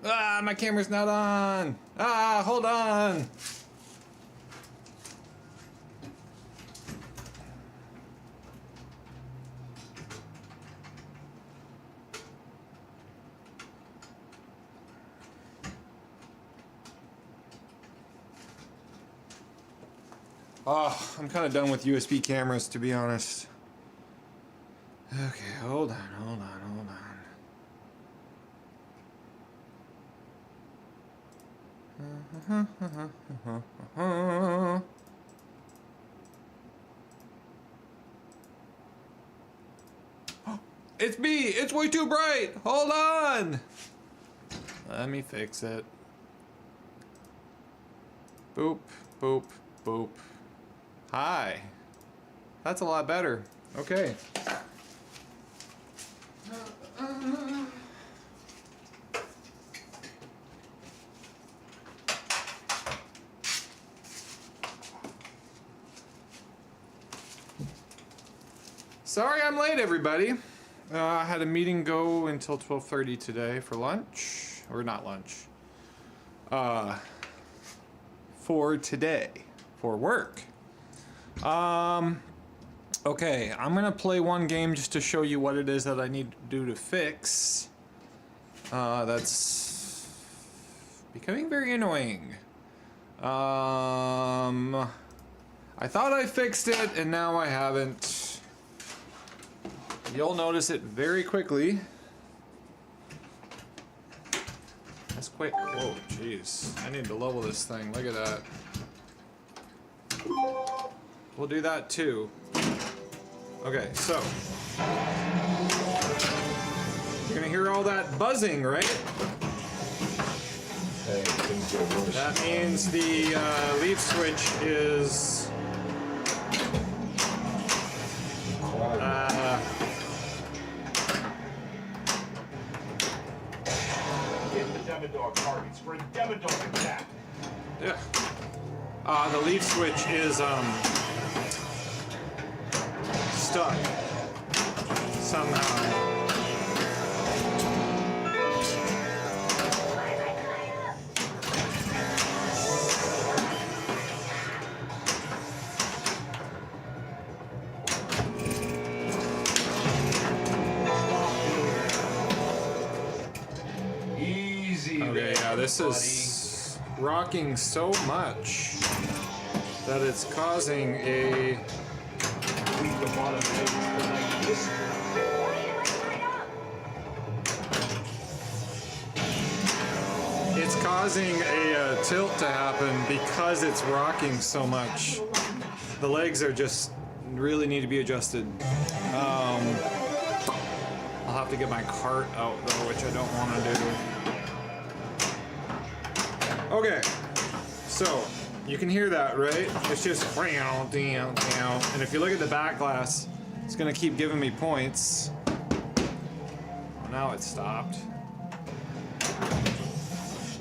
Ah, my camera's not on. Ah, hold on. Oh, I'm kind of done with USB cameras, to be honest. Okay, hold on. It's me! It's way too bright! Hold on! Let me fix it. Boop, boop, boop. Hi. That's a lot better. Okay. Sorry I'm late, everybody. I had a meeting go until 12:30 today for lunch. Or not lunch. For today. For work. Okay, I'm gonna play one game just to show you what it is that I need to do to fix. That's becoming very annoying. I thought I fixed it and now I haven't. You'll notice it very quickly. That's quick. Whoa, jeez. I need to level this thing. Look at that. We'll do that too. Okay, so you're gonna hear all that buzzing, right? Hey, things get worse. That means the leaf switch is Get the Demodog targets for a Demodog attack. yeah. The leaf switch is stuck somehow. Easy. Okay, yeah, this is rocking so much that it's causing a It's causing a tilt to happen because it's rocking so much. The legs are just really need to be adjusted. I'll have to get my cart out though, which I don't want to do. Okay, so you can hear that, right? It's just and if you look at the back glass, it's gonna keep giving me points. Well, now it stopped.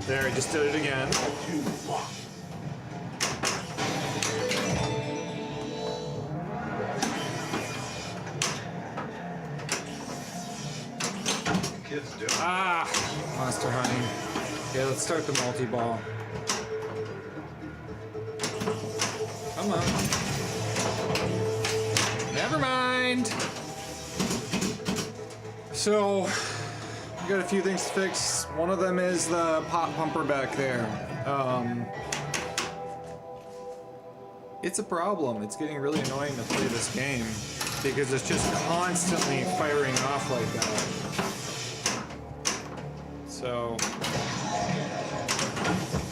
There, I just did it again. Ah, Monster Honey. Okay, let's start the multi-ball. Come on. Never mind. So, we got a few things to fix. One of them is the pop pumper back there. It's a problem. It's getting really annoying to play this game because it's just constantly firing off like that. So,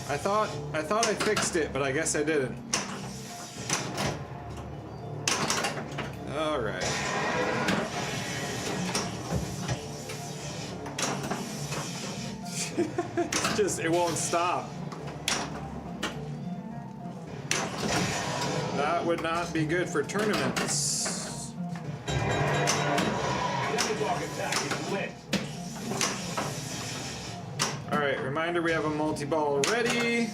I thought I fixed it, but I guess I didn't. All right. It won't stop. That would not be good for tournaments. Alright, reminder, we have a multi-ball ready.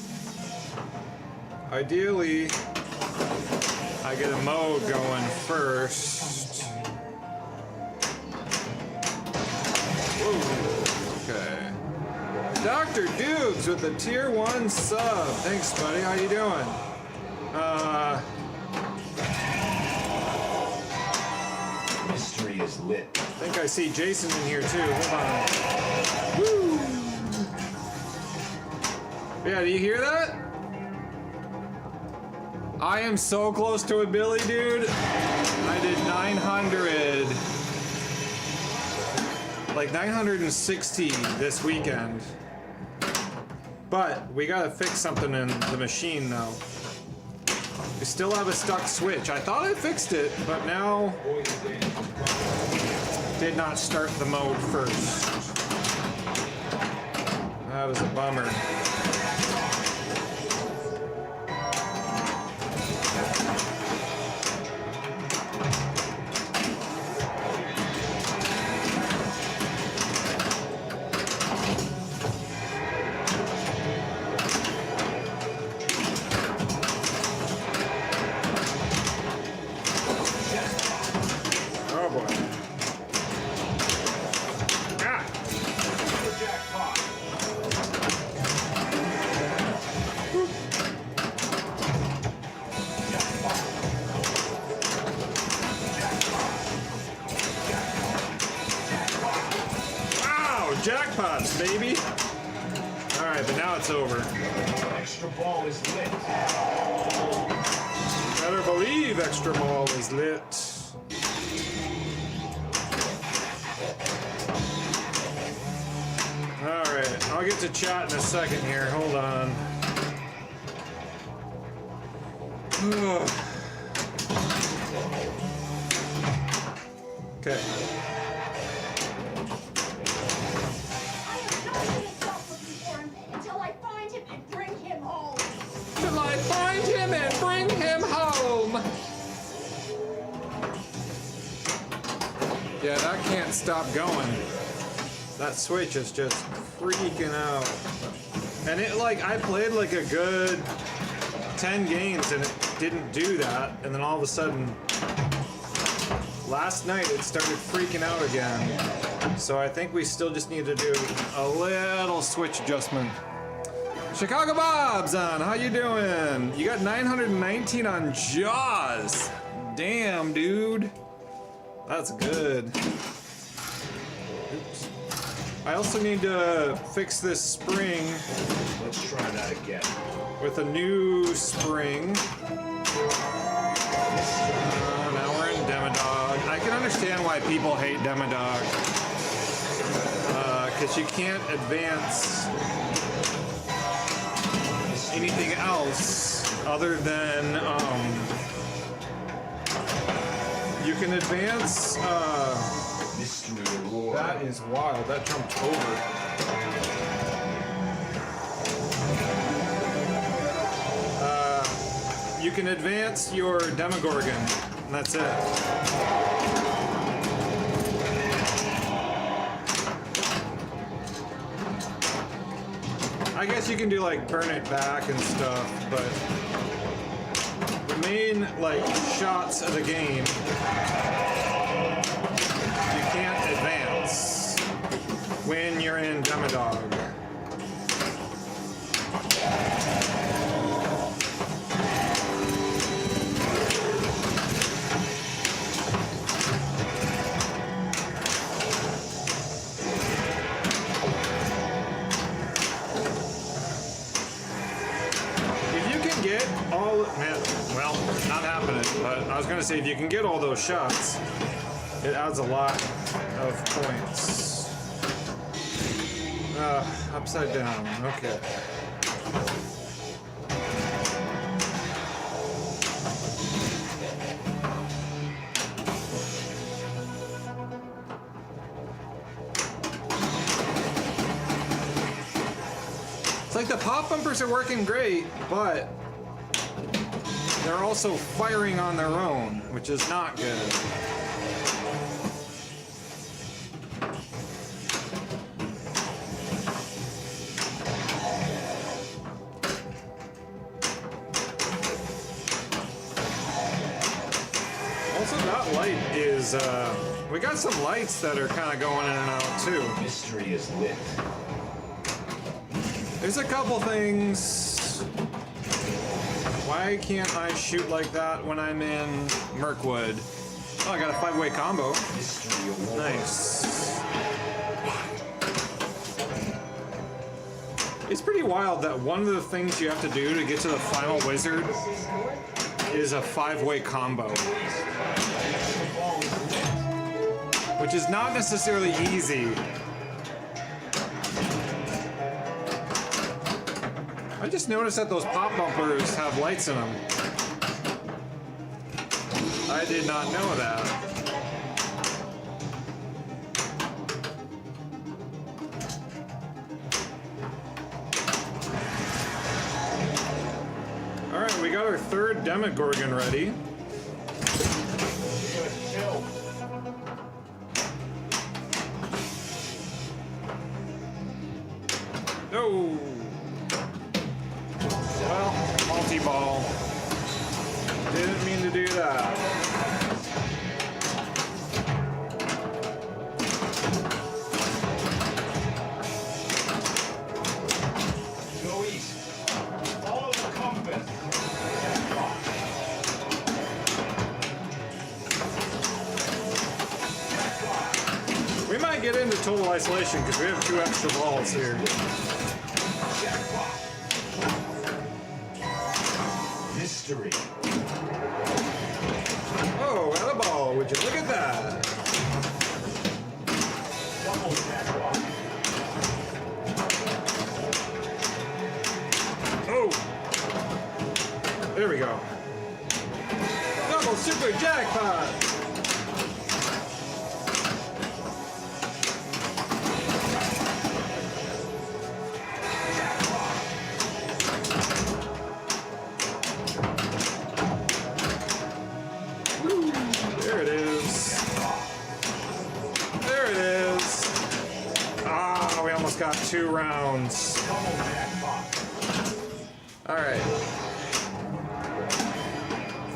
Ideally, I get a mode going first. Whoa. Okay. Dr. Dukes with the tier 1 sub. Thanks, buddy. How you doing? Mystery is lit. I think I see Jason in here too. Hold on. Woo! Yeah, do you hear that? I am so close to a Billy, dude. I did 900. Like 960 this weekend. But we gotta fix something in the machine now. We still have a stuck switch. I thought I fixed it, but now did not start the mode first. That is a bummer. Oh boy. Ah! Jackpot. Wow, jackpots, baby. All right, but now it's over. Extra ball is lit. Better believe extra ball is lit. All right, I'll get to chat in a second here. Hold on. Okay. Until I find him and bring him home. Till I find him and bring him home. Yeah, that can't stop going. That switch is just freaking out. And it I played like a good 10 games and it didn't do that. And then all of a sudden, last night it started freaking out again. So I think we still just need to do a little switch adjustment. Chicago Bob's on, how you doing? You got 919 on Jaws. Damn, dude. That's good. Oops. I also need to fix this spring Let's try that again. with a new spring. Now we're in Demodog. I can understand why people hate Demodog. Because you can't advance anything else other than you can advance Mystery Lord. that is wild. That jumped over. You can advance your Demogorgon, and that's it. I guess you can do burn it back and stuff, but the main shots of the game, you can't advance when you're in Demodog. Well, not happening, but I was gonna say if you can get all those shots, it adds a lot of points. Upside down, okay. It's like the pop bumpers are working great, but they're also firing on their own, which is not good. Also, that light is, we got some lights that are kind of going in and out too. Mystery is lit. There's a couple things. Why can't I shoot like that when I'm in Mirkwood? Oh, I got a 5-way combo. Nice. It's pretty wild that one of the things you have to do to get to the final wizard is a 5-way combo. Which is not necessarily easy. I just noticed that those pop bumpers have lights in them. I did not know that. Alright, we got our third Demogorgon ready. No! Well, multi-ball. Didn't mean to do that. Go east. Follow the compass. We might get into total isolation because we have 2 extra balls here. Mystery. Oh, got a ball. Would you look at that? Double jackpot. Oh! There we go. Double super jackpot! There it is. There it is. Ah, we almost got 2 rounds. All right.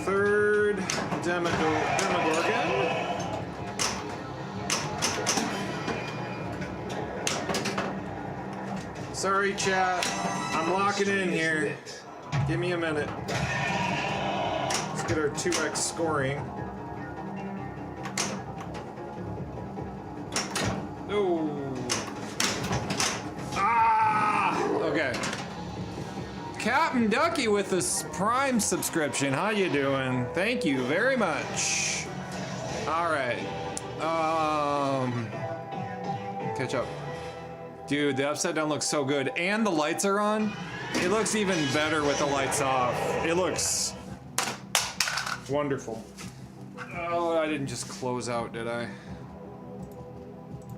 Third Demogorgon. Sorry, chat. I'm locking in here. Give me a minute. Let's get our 2x scoring. No. Ah! Okay. Captain Ducky with this Prime subscription. How you doing? Thank you very much. All right. Catch up. Dude, the upside down looks so good. And the lights are on. It looks even better with the lights off. It looks wonderful. Oh, I didn't just close out, did I?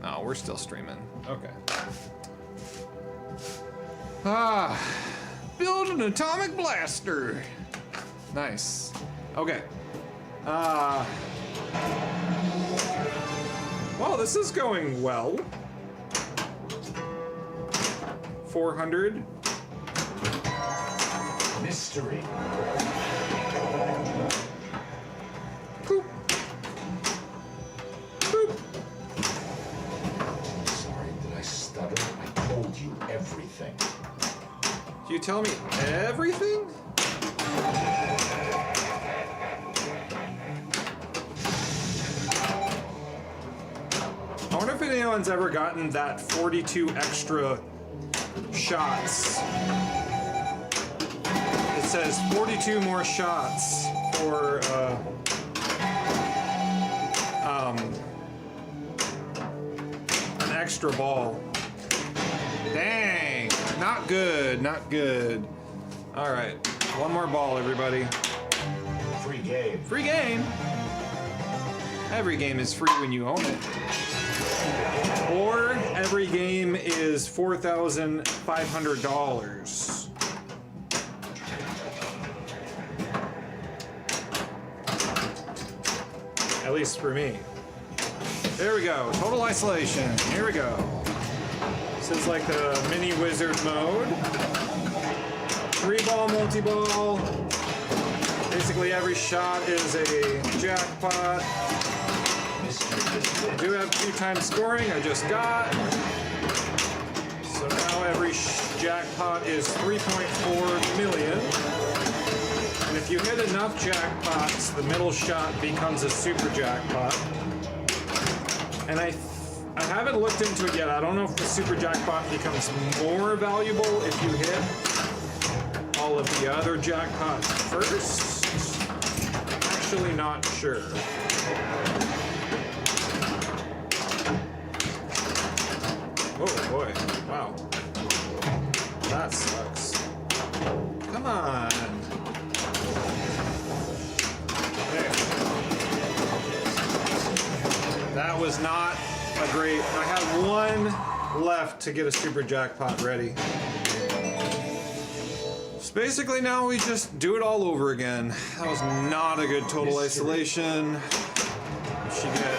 No, we're still streaming. Okay. Ah, build an atomic blaster. Nice. Okay. Well, this is going well. 400. Mystery. Boop. Boop. Sorry, did I stutter? I told you everything. Do you tell me everything? I wonder if anyone's ever gotten that 42 extra shots. It says 42 more shots for an extra ball. Dang, not good, not good. All right, one more ball, everybody. Free game. Free game. Every game is free when you own it. Or every game is $4,500. At least for me. There we go. Total isolation. Here we go. This is like the mini wizard mode. 3-ball multi-ball. Basically every shot is a jackpot. I do have 2 times scoring I just got. So now every jackpot is 3.4 million. And if you hit enough jackpots, the middle shot becomes a super jackpot. And I haven't looked into it yet. I don't know if the super jackpot becomes more valuable if you hit all of the other jackpots first. Actually not sure. Oh boy, wow. That sucks. Come on. There. That was not a great. I had one left to get a super jackpot ready. So basically now we just do it all over again. That was not a good total isolation. We should get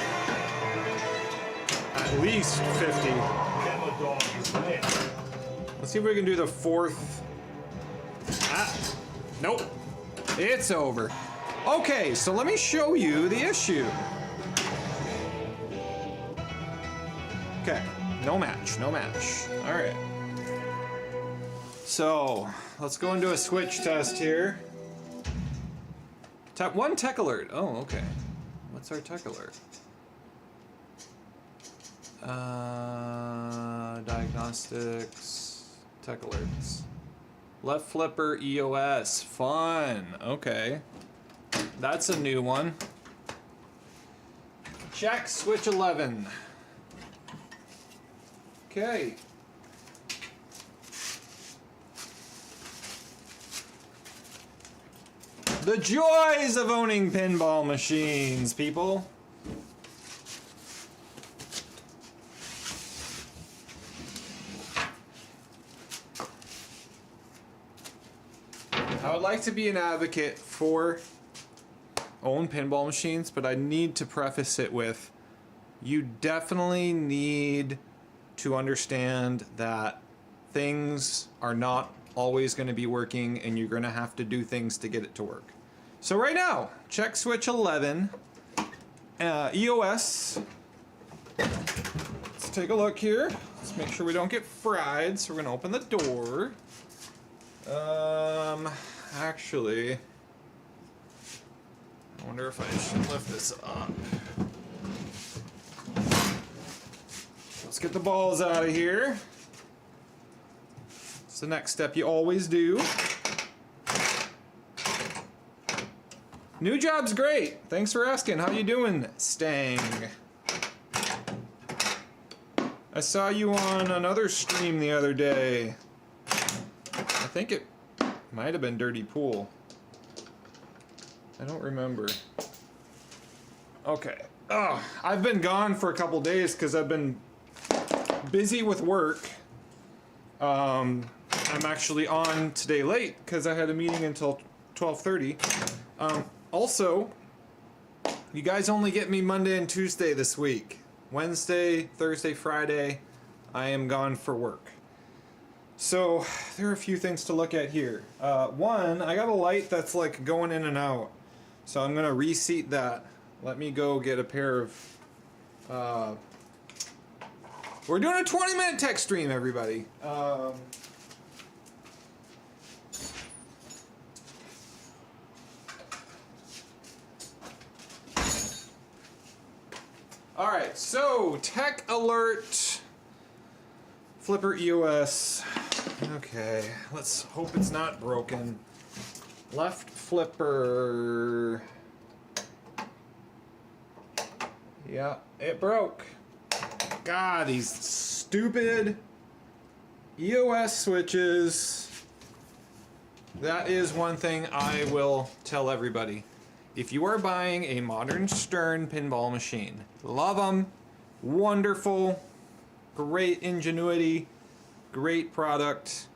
at least 50. Demo dog is lit. Let's see if we can do the fourth. Ah, nope. It's over. Okay, so let me show you the issue. Okay, no match, no match. All right. So let's go into a switch test here. Tap one tech alert. Oh, okay. What's our tech alert? Diagnostics, tech alerts. Left flipper EOS, fun. Okay, that's a new one. Check switch 11. Okay. The joys of owning pinball machines, people. I would like to be an advocate for own pinball machines, but I need to preface it with you definitely need to understand that things are not always going to be working and you're going to have to do things to get it to work. So right now, check switch 11, EOS. Let's take a look here. Let's make sure we don't get fried. So we're going to open the door. Actually, I wonder if I should lift this up. Let's get the balls out of here. It's the next step you always do. New job's great. Thanks for asking. How you doing, Stang? I saw you on another stream the other day. I think it might have been Dirty Pool. I don't remember. Okay. Oh, I've been gone for a couple days because I've been busy with work. I'm actually on today late because I had a meeting until 12:30. Also, you guys only get me Monday and Tuesday this week. Wednesday, Thursday, Friday, I am gone for work. So there are a few things to look at here. One, I got a light that's like going in and out. So I'm gonna reseat that. Let me go get a pair of, we're doing a 20-minute tech stream, everybody. Alright, so tech alert. Flipper EOS. Okay, let's hope it's not broken. Left flipper. Yeah, it broke. God, these stupid EOS switches. That is one thing I will tell everybody. If you are buying a modern Stern pinball machine, love them, wonderful, great ingenuity, great product,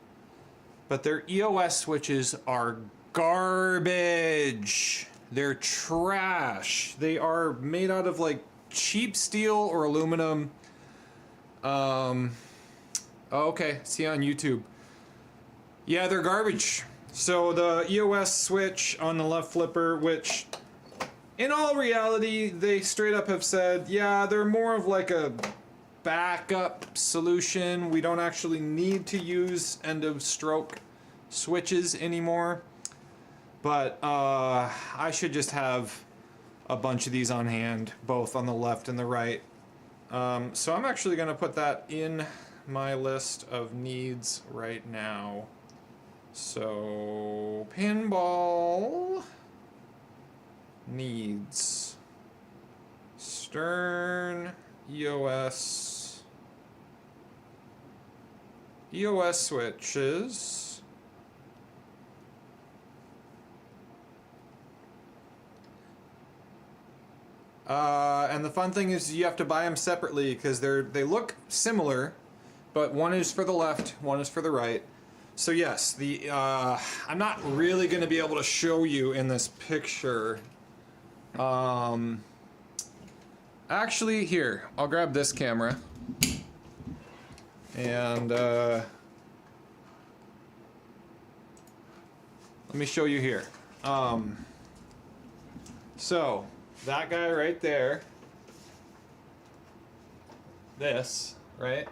but their EOS switches are garbage. They're trash. They are made out of like cheap steel or aluminum. Okay, see on YouTube. Yeah, they're garbage. So the EOS switch on the left flipper, which in all reality, they straight up have said, yeah, they're more of like a backup solution. We don't actually need to use end of stroke switches anymore. But I should just have a bunch of these on hand, both on the left and the right. So I'm actually going to put that in my list of needs right now. So pinball needs stern EOS switches. And the fun thing is you have to buy them separately because they look similar, but one is for the left, one is for the right. So yes, I'm not really going to be able to show you in this picture. Actually, here, I'll grab this camera and let me show you here. So that guy right there, this, right?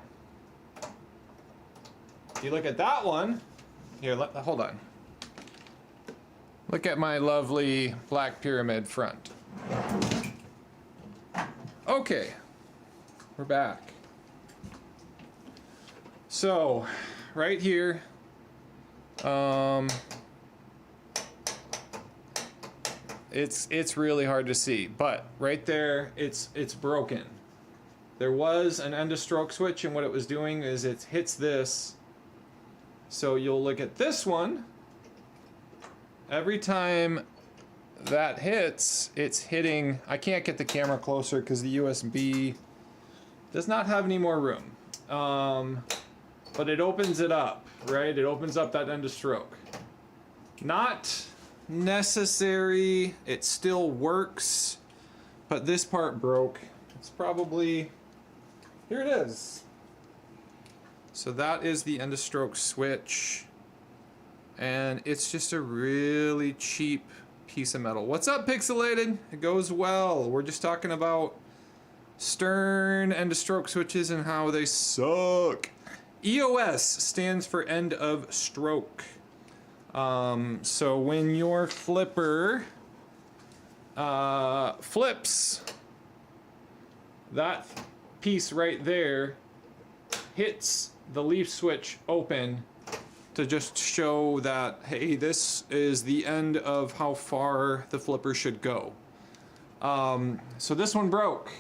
If you look at that one, here, hold on. Look at my lovely black pyramid front. Okay, we're back. So, right here, it's really hard to see, but right there, it's broken. There was an end of stroke switch, and what it was doing is it hits this. So you'll look at this one. Every time that hits, it's hitting. I can't get the camera closer because the USB does not have any more room. But it opens it up, right? It opens up that end of stroke. Not necessary. It still works, but this part broke. It's probably, here it is. So that is the end of stroke switch, and it's just a really cheap piece of metal. What's up, Pixelated? It goes well. We're just talking about stern end of stroke switches and how they suck. EOS stands for end of stroke. So when your flipper flips, that piece right there hits the leaf switch open to just show that, hey, this is the end of how far the flipper should go. So this one broke.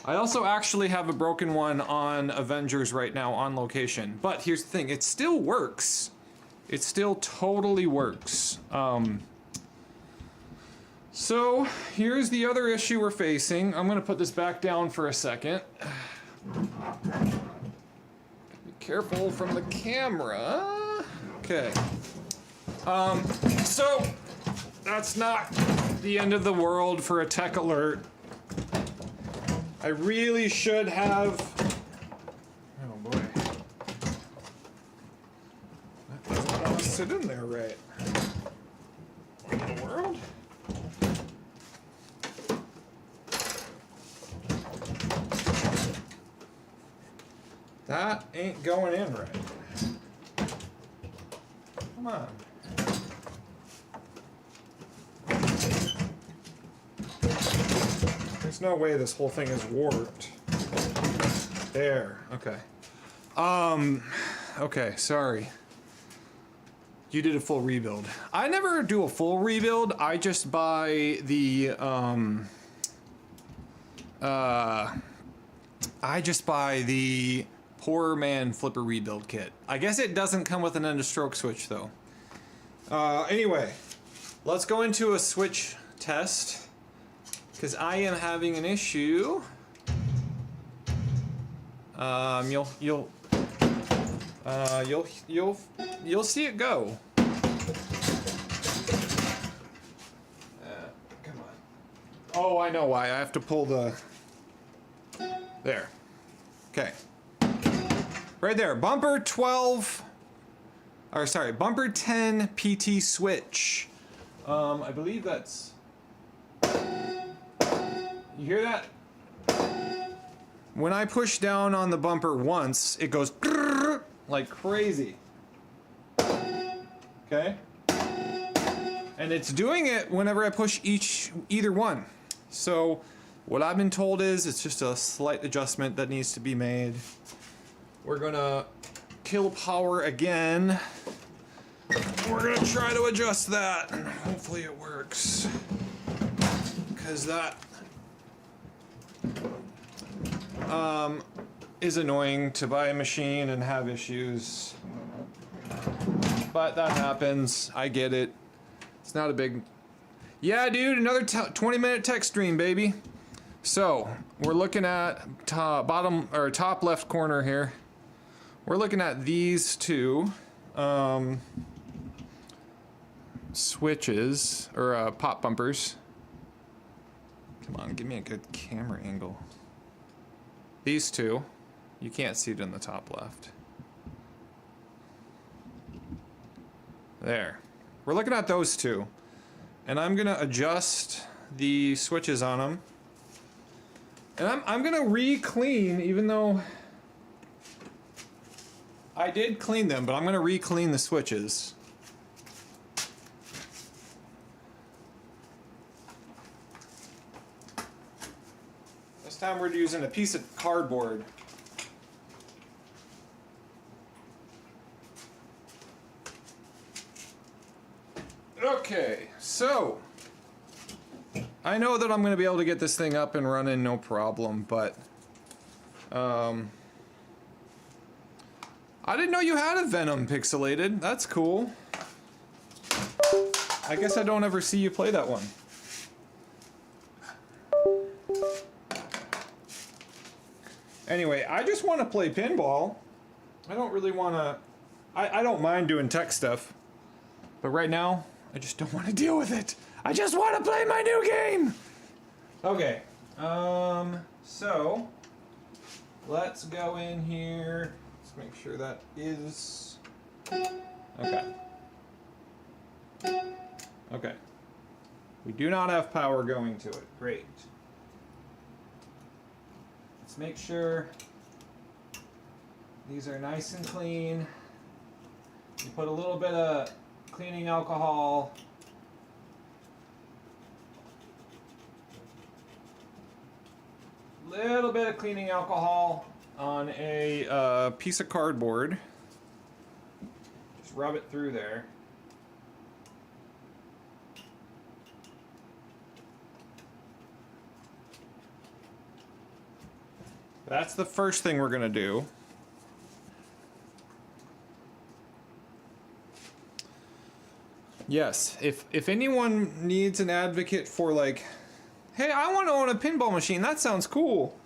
I also actually have a broken one on Avengers right now on location. But here's the thing, it still works. It still totally works. So here's the other issue we're facing. I'm gonna put this back down for a second. Be careful from the camera. Okay. So that's not the end of the world for a tech alert. I really should have. Oh boy. That doesn't want to sit in there right. What in the world? That ain't going in right. Come on. There's no way this whole thing is warped. There, okay. Okay, sorry. You did a full rebuild. I never do a full rebuild. I just buy the, Poor Man Flipper Rebuild Kit. I guess it doesn't come with an end of stroke switch though. Anyway, let's go into a switch test because I am having an issue. You'll see it go. Come on. Oh, I know why. I have to pull the. There. Okay. Right there, bumper 12, or sorry, bumper 10 PT switch. I believe that's, you hear that? when I push down on the bumper once, it goes like crazy. Okay? And it's doing it whenever I push either one. So what I've been told is it's just a slight adjustment that needs to be made. We're gonna kill power again. We're gonna try to adjust that, and hopefully it works. Because that is annoying to buy a machine and have issues. But that happens. I get it. It's not a big... Yeah, dude, another 20-minute tech stream, baby. So, we're looking at top left corner here. We're looking at these two switches, or pop bumpers. Come on, give me a good camera angle. These two. You can't see it in the top left. There. We're looking at those two. And I'm gonna adjust the switches on them. And I'm gonna re-clean, even though I did clean them, but I'm gonna re-clean the switches. This time we're using a piece of cardboard. Okay, so I know that I'm going to be able to get this thing up and running no problem, but I didn't know you had a Venom pixelated. That's cool. I guess I don't ever see you play that one. Anyway, I just want to play pinball. I don't really want to... I don't mind doing tech stuff. But right now, I just don't want to deal with it. I just want to play my new game! Okay. So... let's go in here. Let's make sure that is... Okay. Okay. We do not have power going to it. Great. Let's make sure these are nice and clean. You put a little bit of cleaning alcohol. Little bit of cleaning alcohol on a piece of cardboard. Just rub it through there. That's the first thing we're gonna do. Yes, if anyone needs an advocate for like, hey, I want to own a pinball machine, that sounds cool.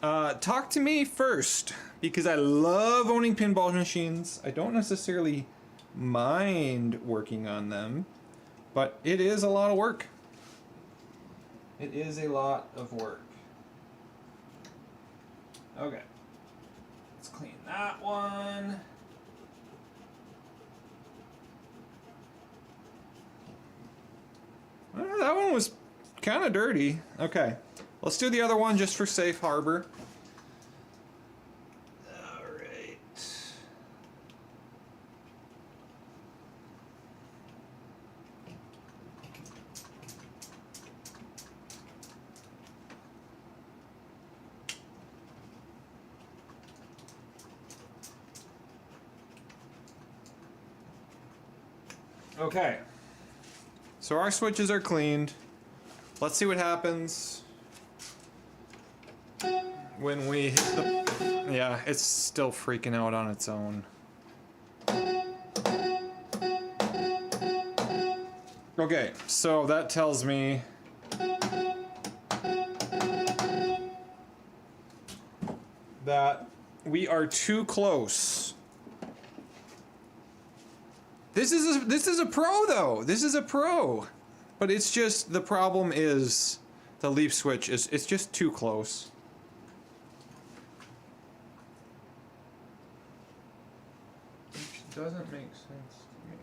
Talk to me first, because I love owning pinball machines. I don't necessarily mind working on them, but it is a lot of work. It is a lot of work. Okay, let's clean that one. That one was kind of dirty. Okay, let's do the other one just for safe harbor. All right. Okay. So our switches are cleaned. Let's see what happens when we hit the... Yeah, it's still freaking out on its own. Okay, so that tells me that we are too close. This is a pro though. This is a pro, but it's just the problem is the leaf switch is it's just too close. Which doesn't make sense to me.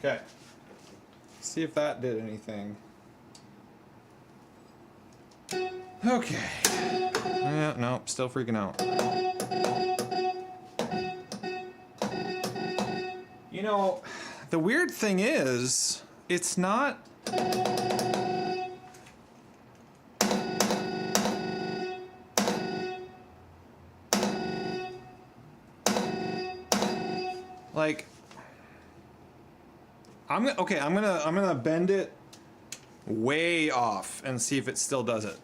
Okay. See if that did anything. Okay. Yeah, no, still freaking out. You know, the weird thing is, it's not... like... I'm gonna bend it way off and see if it still does it.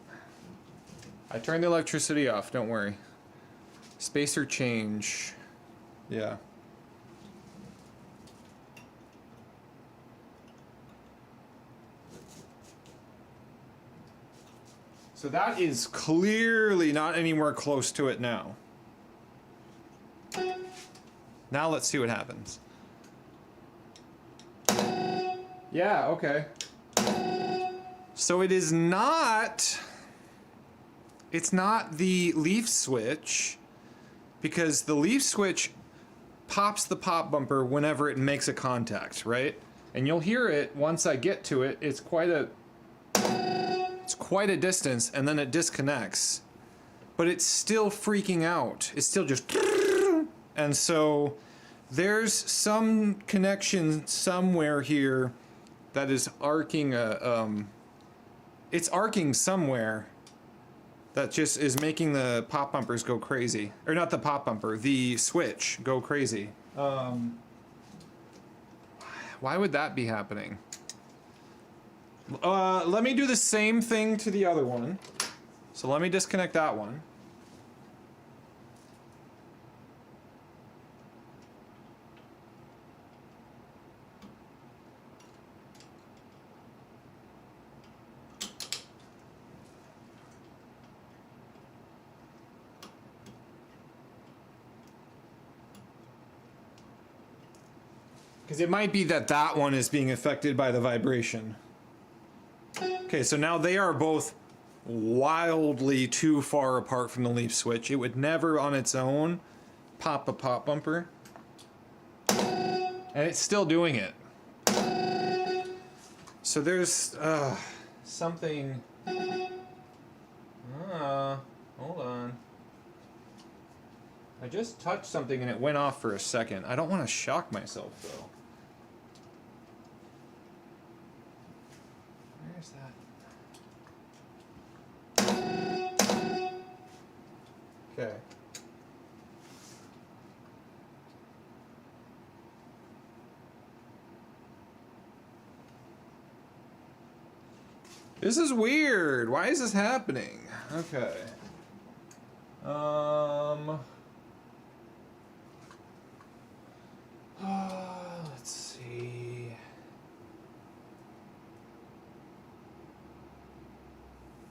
I turned the electricity off, don't worry. Spacer change. Yeah. So that is clearly not anywhere close to it now. Now let's see what happens. Yeah, okay. So it is not... It's not the leaf switch, because the leaf switch pops the pop bumper whenever it makes a contact, right? And you'll hear it once I get to it. It's quite a distance, and then it disconnects. But it's still freaking out. It's still just... And so there's some connection somewhere here that is arcing it's arcing somewhere. That just is making the pop bumpers go crazy. Or not the pop bumper, the switch go crazy. Why would that be happening? Let me do the same thing to the other one. So let me disconnect that one. Because it might be that that one is being affected by the vibration. Okay, so now they are both wildly too far apart from the leaf switch. It would never on its own pop a pop bumper. And it's still doing it. So there's something... hold on. I just touched something and it went off for a second. I don't want to shock myself though. Where's that? Okay. This is weird. Why is this happening? Okay. Let's see.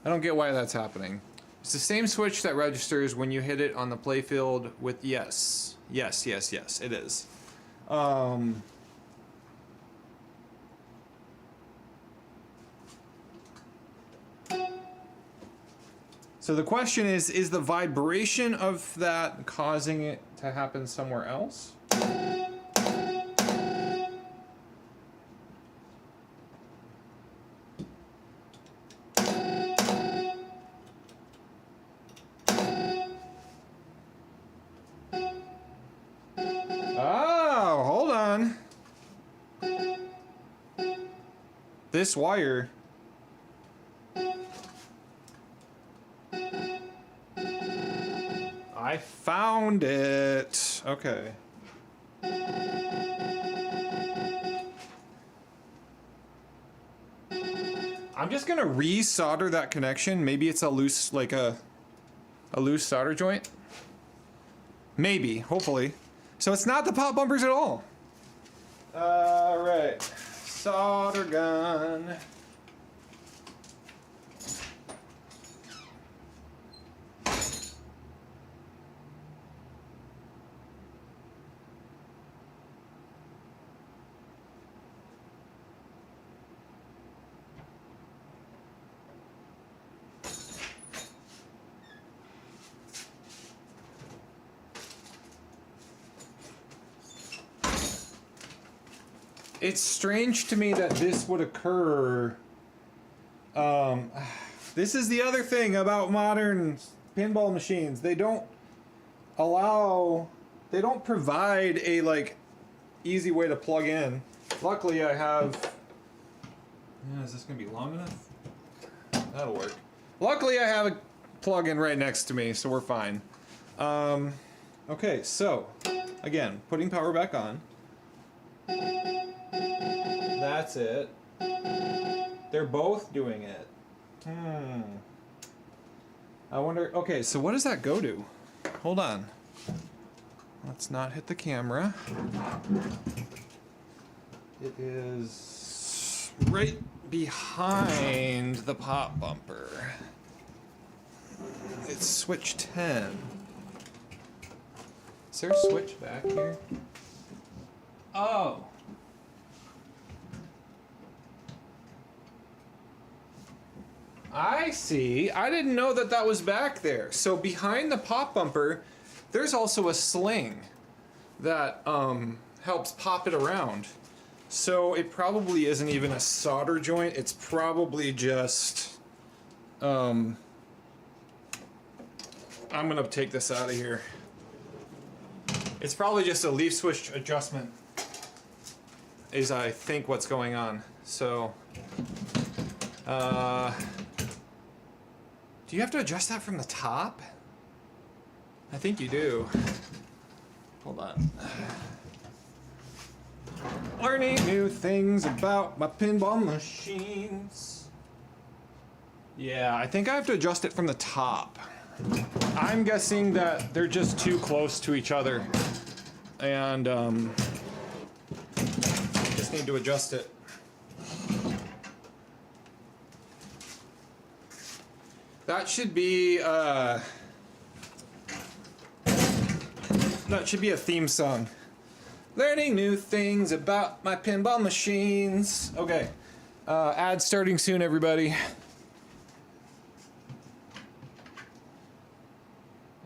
I don't get why that's happening. It's the same switch that registers when you hit it on the playfield with yes. Yes, yes, yes, it is. So the question is the vibration of that causing it to happen somewhere else? Oh, hold on. This wire. I found it. Okay. I'm just gonna re-solder that connection. Maybe it's a loose, like a loose solder joint. Maybe, hopefully. So it's not the pop bumpers at all. Alright. Solder gun. It's strange to me that this would occur. This is the other thing about modern pinball machines. They don't provide a like easy way to plug in. Luckily I have, yeah, is this gonna be long enough? That'll work. Luckily I have a plug-in right next to me, so we're fine. Okay, so again, putting power back on. That's it. They're both doing it. I wonder, okay, so what does that go to? Hold on. Let's not hit the camera. It is right behind the pop bumper. It's switch 10. Is there a switch back here? Oh. I see. I didn't know that that was back there. So behind the pop bumper, there's also a sling that helps pop it around. So it probably isn't even a solder joint. It's probably just... I'm gonna take this out of here. It's probably just a leaf switch adjustment is I think what's going on. So, do you have to adjust that from the top? I think you do. Hold on. Learning new things about my pinball machines. Yeah, I think I have to adjust it from the top. I'm guessing that they're just too close to each other. And, just need to adjust it. That should be, that should be a theme song. Learning new things about my pinball machines. Okay. Ad starting soon, everybody.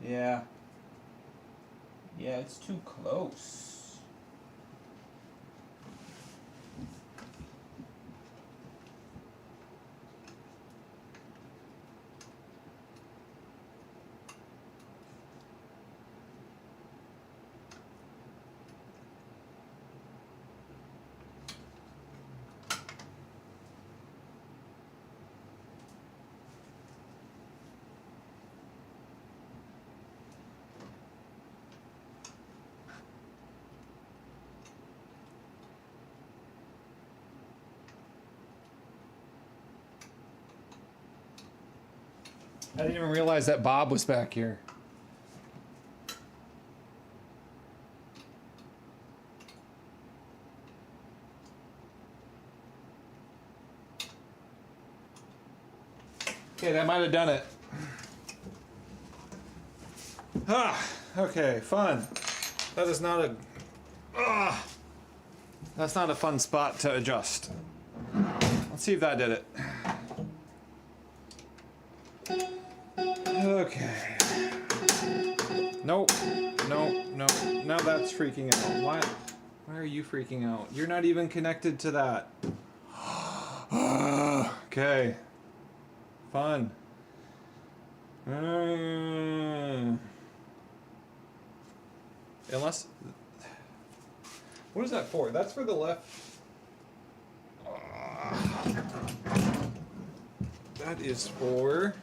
Yeah. Yeah, it's too close. I didn't even realize that Bob was back here. Okay, that might have done it. Ah, okay, fun. That is not a... that's not a fun spot to adjust. Let's see if that did it. Okay. Nope. Nope. Nope. Now that's freaking out. Why are you freaking out? You're not even connected to that. Okay. Fun. Unless... What is that for? That's for the left... That is for...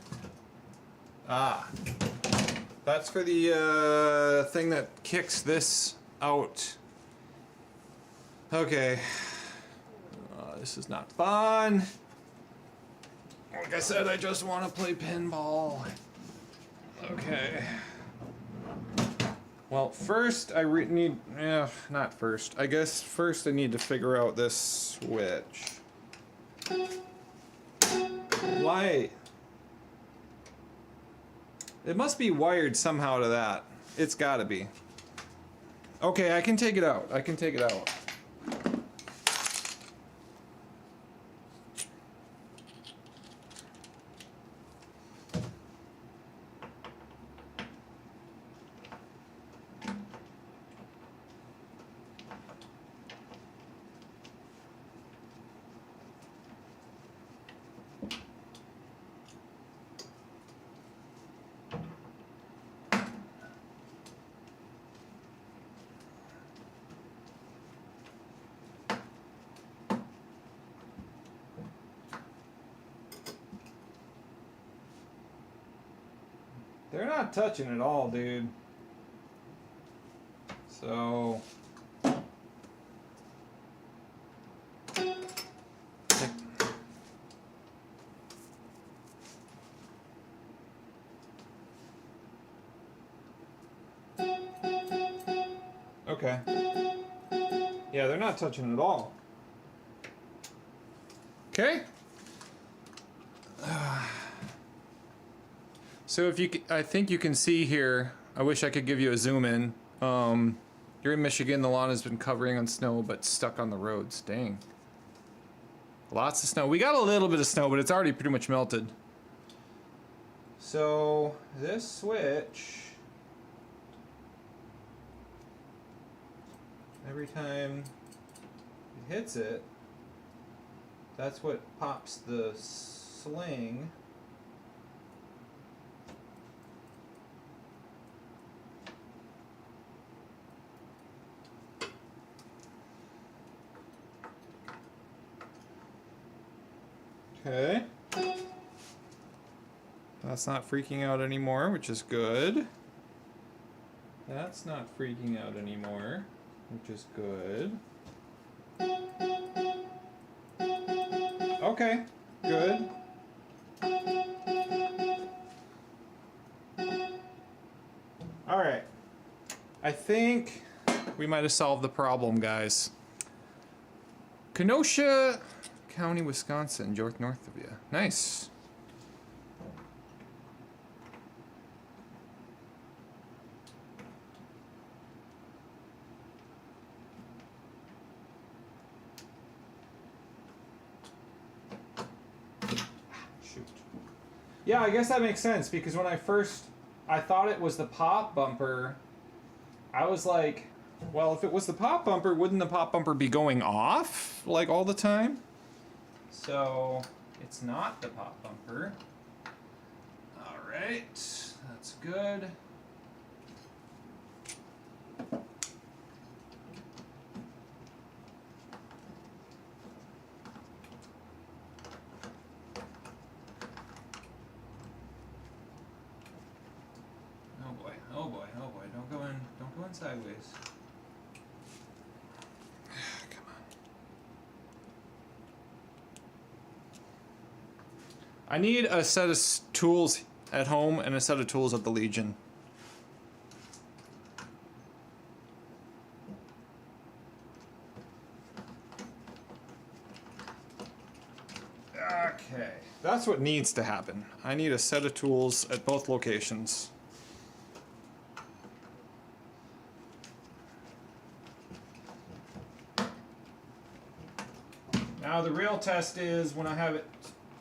That's for the thing that kicks this out. Okay. This is not fun. Like I said, I just want to play pinball. Okay. Well, first I need... not first. I guess first I need to figure out this switch. Why? It must be wired somehow to that. It's gotta be. Okay, I can take it out. I can take it out. They're not touching at all, dude. So... Okay. Yeah, they're not touching at all. Okay. So if you, I think you can see here. I wish I could give you a zoom in. You're in Michigan. The lawn has been covering on snow, but stuck on the roads. Dang. Lots of snow. We got a little bit of snow, but it's already pretty much melted. So this switch, every time it hits it, that's what pops the sling. Okay. That's not freaking out anymore, which is good. That's not freaking out anymore, which is good. Okay, good. All right. I think we might have solved the problem, guys. Kenosha County, Wisconsin, north of you. Nice. Shoot. Yeah, I guess that makes sense because when I thought it was the pop bumper. I was like, well, if it was the pop bumper, wouldn't the pop bumper be going off like all the time? So it's not the pop bumper. All right, that's good. Oh boy, oh boy, oh boy, don't go in sideways. I need a set of tools at home and a set of tools at the Legion. Okay, that's what needs to happen. I need a set of tools at both locations. Now the real test is when I have it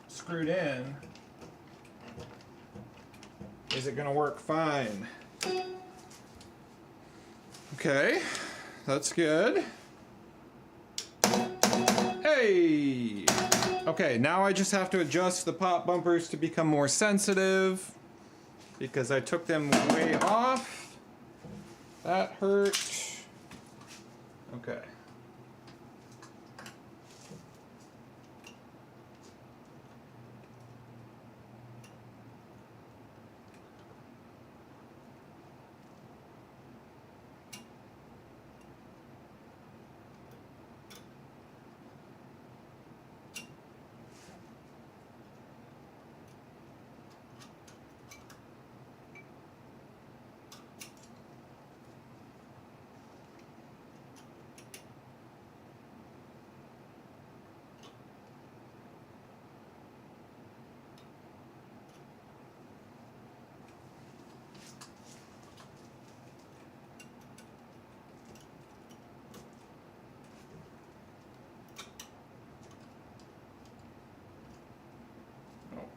screwed in, is it gonna work fine? Okay, that's good. Hey! Okay, now I just have to adjust the pop bumpers to become more sensitive because I took them way off. That hurt. Okay.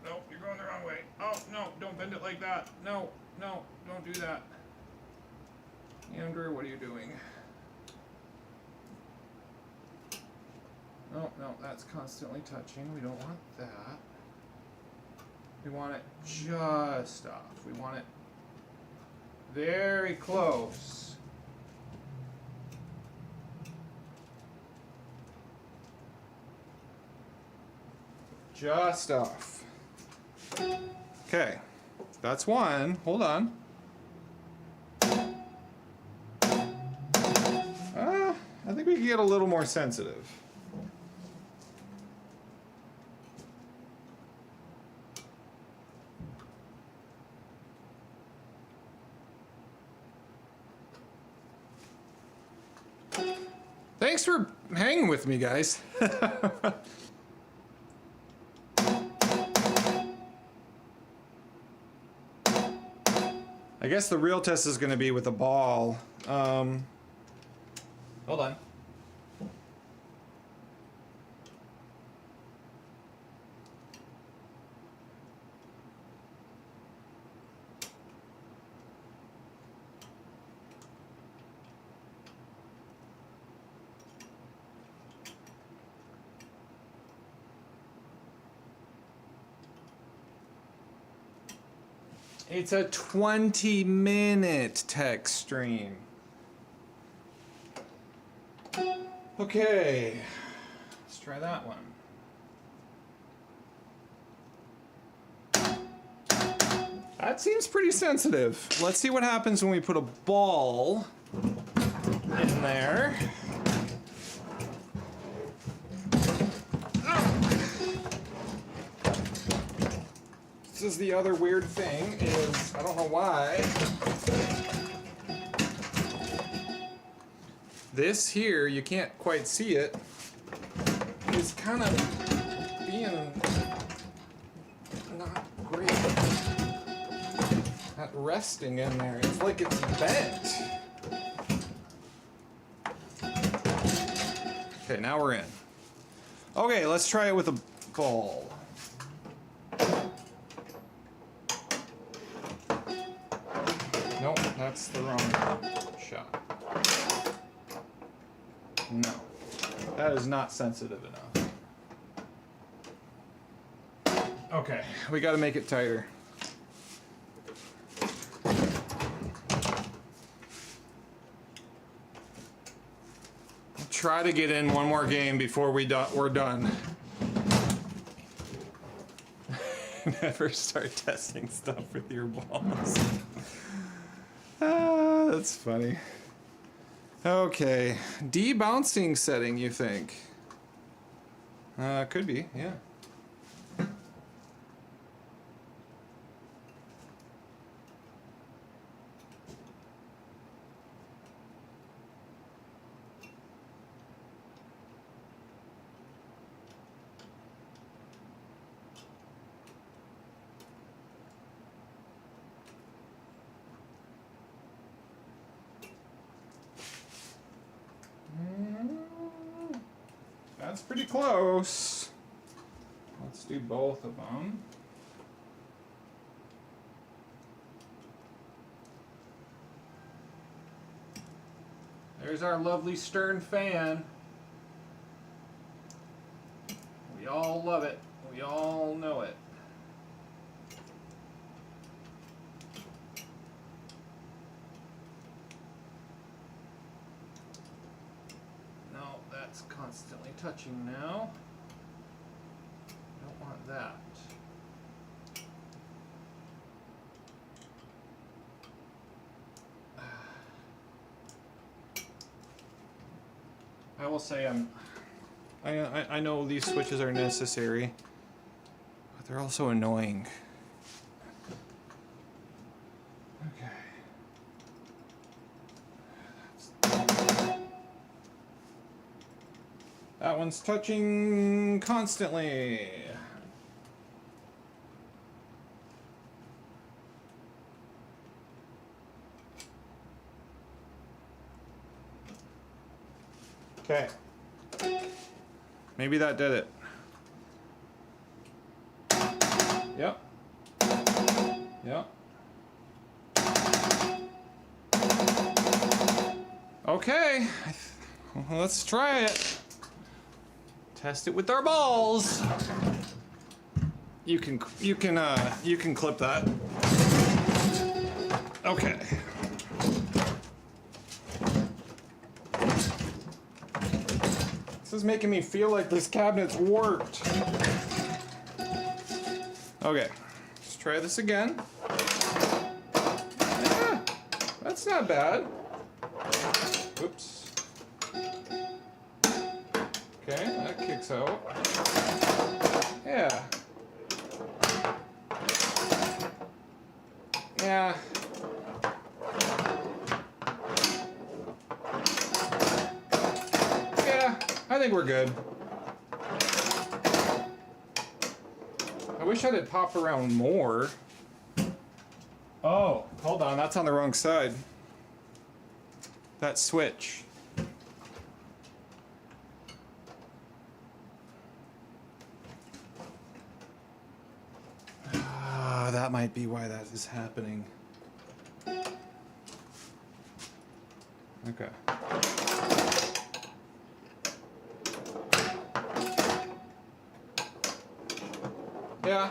No, you're going the wrong way. Oh, no, don't bend it like that. No, no, don't do that. Andrew, what are you doing? No, no, that's constantly touching. We don't want that. We want it just off. We want it very close. Just off. Okay, That's one. Hold on. I think we can get a little more sensitive. Thanks for hanging with me, guys. I guess the real test is going to be with a ball. Hold on. It's a 20-minute text stream. Okay, let's try that one. That seems pretty sensitive. Let's see what happens when we put a ball in there. This is the other weird thing is, I don't know why. This here, you can't quite see it, is kind of being not great. Not resting in there. It's like it's bent. Okay, now we're in. Okay, let's try it with a ball. Nope, that's the wrong shot. No, that is not sensitive enough. Okay, we gotta make it tighter. Try to get in one more game before we're done. Never start testing stuff with your balls. That's funny. Okay, debouncing setting, you think? Could be, yeah. That's pretty close. Let's do both of them. There's our lovely Stern fan. We all love it. We all know it. That's constantly touching now. Don't want that. I will say I know these switches are necessary, but they're also annoying. Okay. That one's touching constantly. Okay. Maybe that did it. Yep. Yep. Okay. Well, let's try it. Test it with our balls. You can clip that. Okay. This is making me feel like this cabinet's warped. Okay, let's try this again. That's not bad. Oops. Okay, that kicks out. Yeah. Yeah. Yeah, I think we're good. I wish I did pop around more. Oh, hold on, that's on the wrong side. That switch. Ah, that might be why that is happening. Okay. Yeah.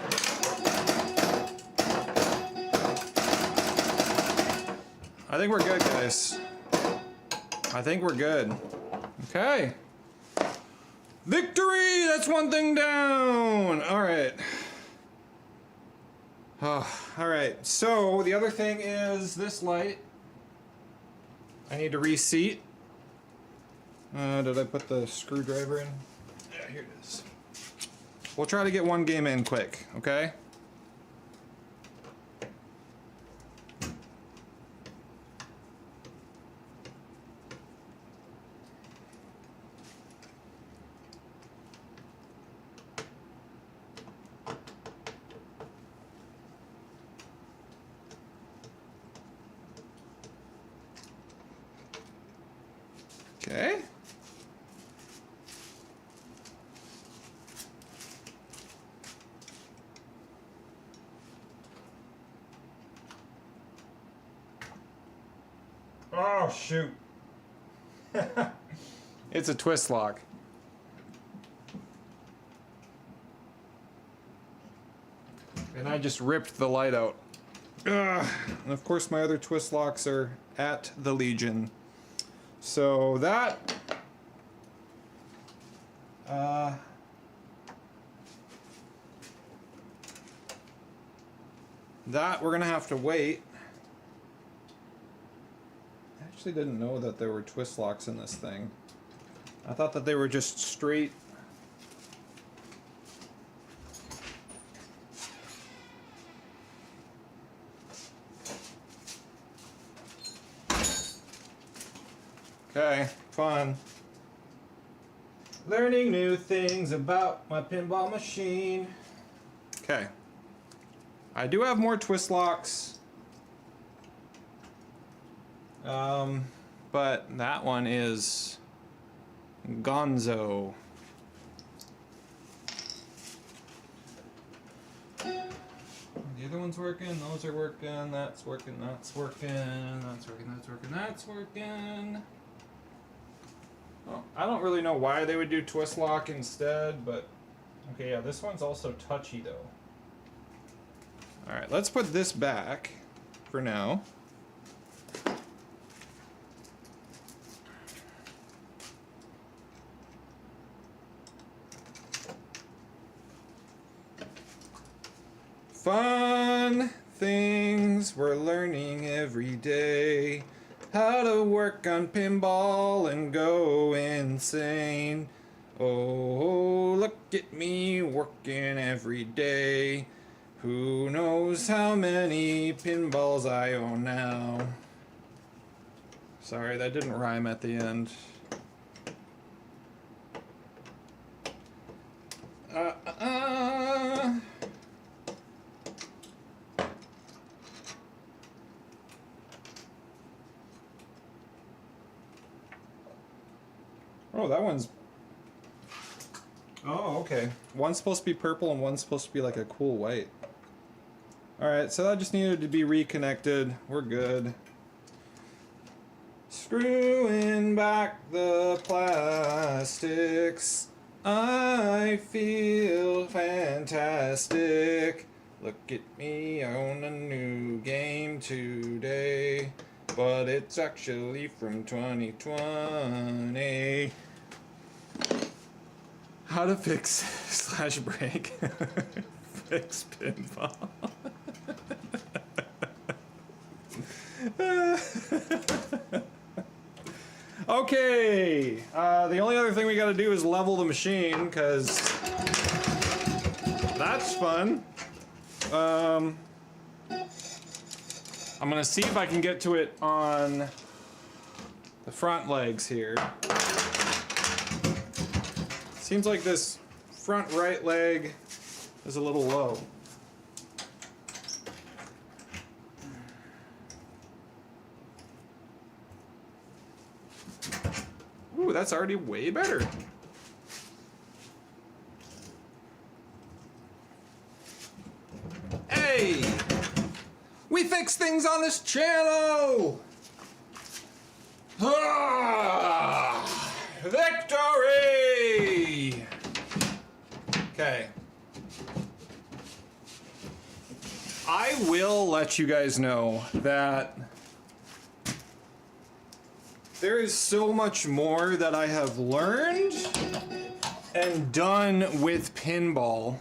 I think we're good, guys. I think we're good. Okay. Victory! That's one thing down! Alright. Oh, alright, so the other thing is this light. I need to reseat. Did I put the screwdriver in? Yeah, here it is. We'll try to get one game in quick, okay? Okay. Oh, shoot. It's a twist lock. And I just ripped the light out. Ugh. And of course my other twist locks are at the Legion. So that we're gonna have to wait. I actually didn't know that there were twist locks in this thing. I thought that they were just straight. Okay, fun. Learning new things about my pinball machine. Okay. I do have more twist locks. But that one is gonzo. The other one's working, those are working, that's working, that's working, that's working, that's working, that's working. Well, I don't really know why they would do twist lock instead, but okay, yeah, this one's also touchy though. Alright, let's put this back for now. Fun things we're learning every day. How to work on pinball and go insane. Oh, look at me working every day. Who knows how many pinballs I own now? Sorry, that didn't rhyme at the end. Oh, that one's... Oh, okay. One's supposed to be purple and one's supposed to be like a cool white. Alright, so that just needed to be reconnected. We're good. Screwing back the plastics. I feel fantastic. Look at me, I own a new game today. But it's actually from 2020. How to fix / break fix pinball. Okay, the only other thing we gotta do is level the machine, because that's fun. I'm gonna see if I can get to it on the front legs here. Seems like this front right leg is a little low. Ooh, that's already way better. Hey! We fix things on this channel! Ah! Victory! Okay. I will let you guys know that there is so much more that I have learned and done with pinball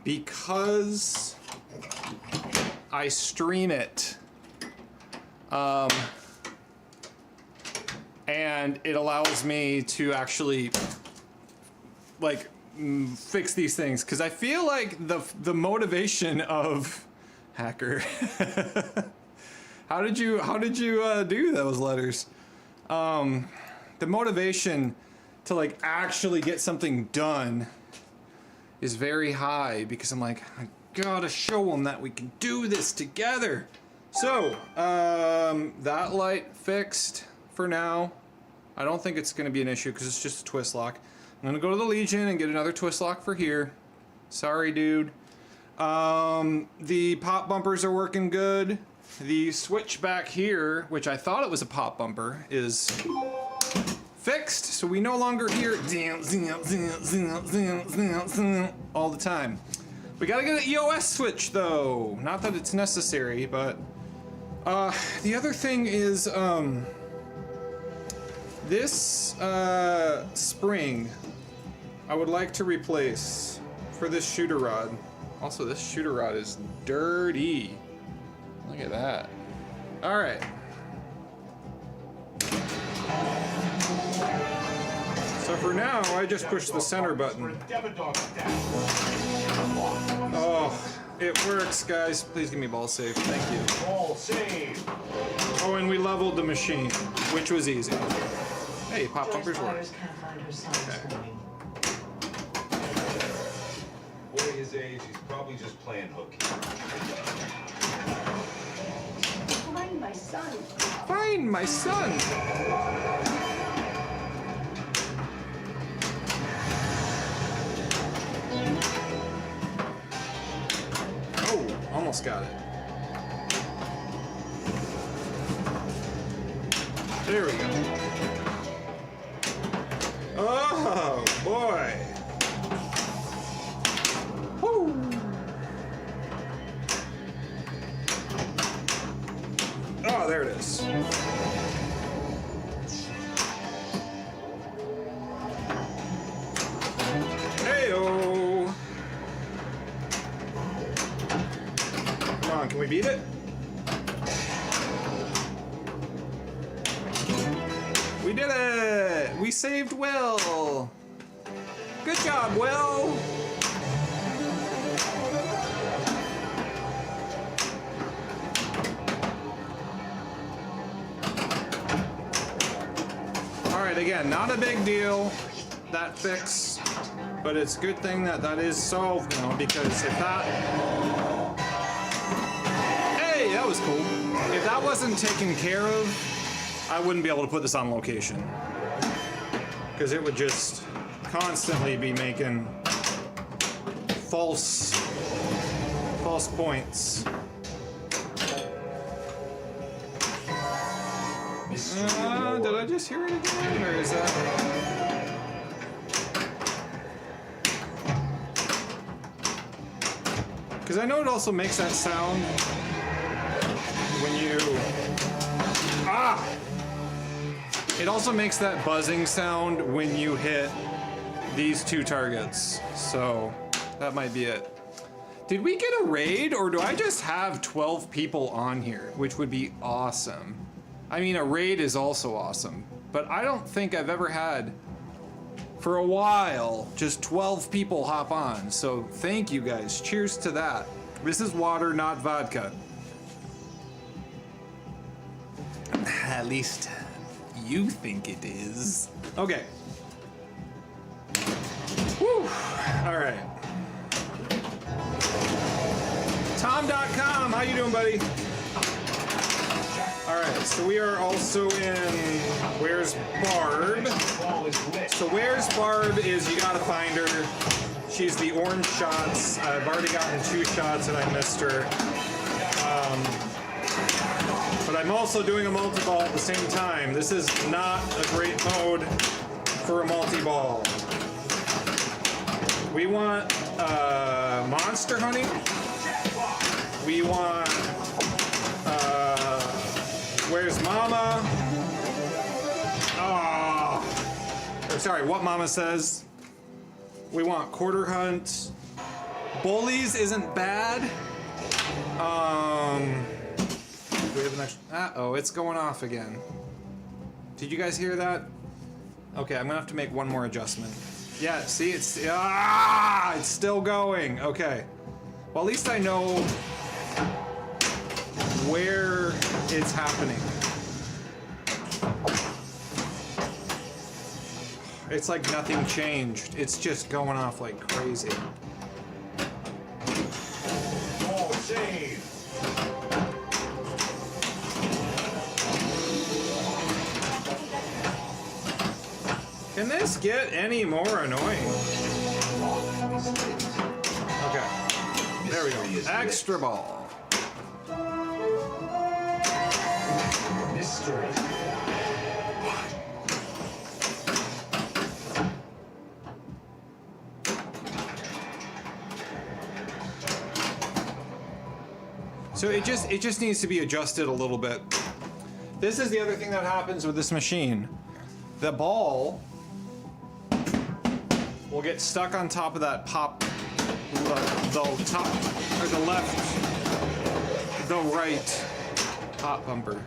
because I stream it. And it allows me to actually like fix these things, because I feel like the motivation of hacker. How did you do those letters? The motivation to like actually get something done is very high, because I'm like, I gotta show them that we can do this together. So that light fixed for now. I don't think it's gonna be an issue because it's just a twist lock. I'm gonna go to the Legion and get another twist lock for here. Sorry, dude. The pop bumpers are working good. The switch back here, which I thought it was a pop bumper, is fixed, so we no longer hear all the time. We gotta get an EOS switch though. Not that it's necessary, but the other thing is this spring I would like to replace for this shooter rod. Also, this shooter rod is dirty. Look at that. All right. So for now, I just push the center button. Oh, it works, guys. Please give me ball save. Thank you. Ball save. Oh, and we leveled the machine, which was easy. Hey, pop bumpers work. Okay. Boy his age, he's probably just playing hooky. Find my son. Find my son. Oh, almost got it. There we go. Oh, boy. Woo. Oh, there it is. Hey-o. Come on, can we beat it? We did it! We saved Will! Good job, Will! Alright, again, not a big deal, that fix, but it's a good thing that that is solved now, because if that... Hey, that was cool. If that wasn't taken care of, I wouldn't be able to put this on location, because it would just constantly be making false points. Did I just hear it again, or is that... Because I know it also makes that sound when you... Ah! It also makes that buzzing sound when you hit these two targets, so that might be it. Did we get a raid, or do I just have 12 people on here, which would be awesome? I mean, a raid is also awesome, but I don't think I've ever had, for a while, just 12 people hop on. So thank you guys. Cheers to that. This is water, not vodka. At least you think it is. Okay. Whew. All right. Tom.com, how you doing, buddy? All right, so we are also in Where's Barb? So Where's Barb is, you gotta find her. She's the orange shots. I've already gotten 2 shots and I missed her. But I'm also doing a multi-ball at the same time. This is not a great mode for a multi-ball. We want monster hunting. We want Where's Mama? Or sorry, What Mama Says. We want quarter hunt. Bullies isn't bad. We have an extra. Uh-oh, it's going off again. Did you guys hear that? Okay, I'm gonna have to make one more adjustment. Yeah, see, it's still going. Okay. Well, at least I know where it's happening. It's like nothing changed. It's just going off like crazy. Oh, save. Can this get any more annoying? Okay. There we go. Extra ball. Mystery. So it just needs to be adjusted a little bit. This is the other thing that happens with this machine. The ball will get stuck on top of that pop, the top, or the left, the right pop bumper.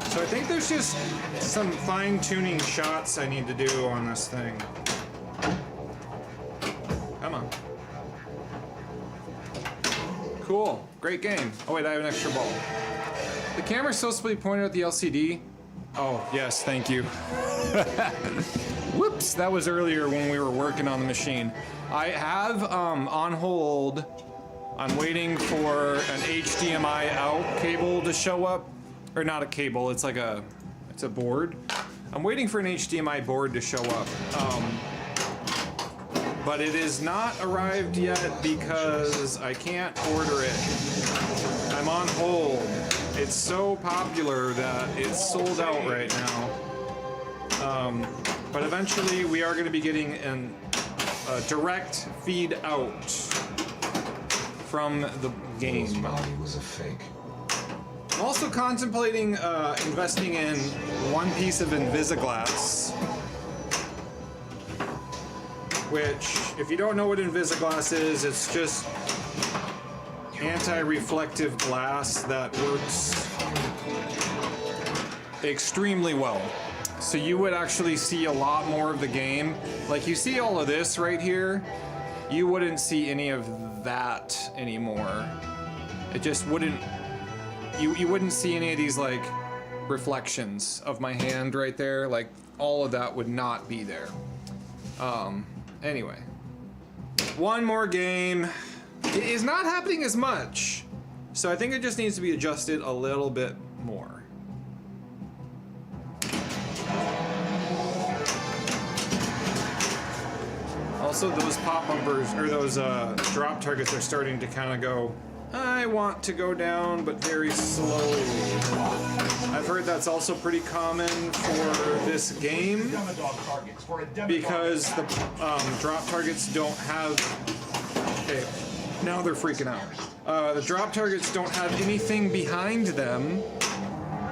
So I think there's just some fine-tuning shots I need to do on this thing. Come on. Cool, great game. Oh wait, I have an extra ball. The camera's supposed to be pointed at the LCD. Oh, yes, thank you. Whoops, that was earlier when we were working on the machine. I have on hold, I'm waiting for an HDMI out cable to show up. Or not a cable, it's like it's a board. I'm waiting for an HDMI board to show up. But it is not arrived yet because I can't order it. I'm on hold. It's so popular that it's sold out right now. But eventually we are going to be getting a direct feed out from the game. His body was a fake. I'm also contemplating investing in one piece of Invisiglass. Which, if you don't know what Invisiglass is, it's just anti-reflective glass that works extremely well. So you would actually see a lot more of the game. Like you see all of this right here, you wouldn't see any of that anymore. It just wouldn't, you wouldn't see any of these like reflections of my hand right there. Like all of that would not be there. Anyway, one more game. It is not happening as much, so I think it just needs to be adjusted a little bit more. Also, those pop bumpers, or those drop targets are starting to kind of go, I want to go down, but very slowly. I've heard that's also pretty common for this game because the drop targets don't have, okay, now they're freaking out. The drop targets don't have anything behind them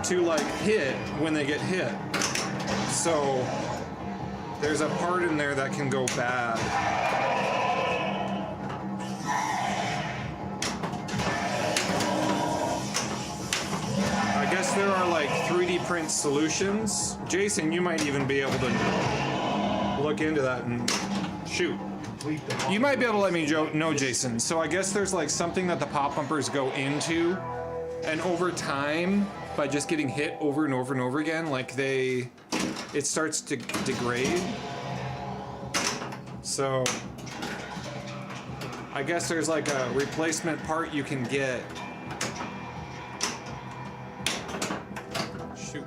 to like hit when they get hit. So there's a part in there that can go bad. print solutions. Jason, you might even be able to look into that and shoot. You might be able to let me know, Jason. So I guess there's like something that the pop bumpers go into, and over time, by just getting hit over and over and over again, like it starts to degrade. So I guess there's like a replacement part you can get. Shoot.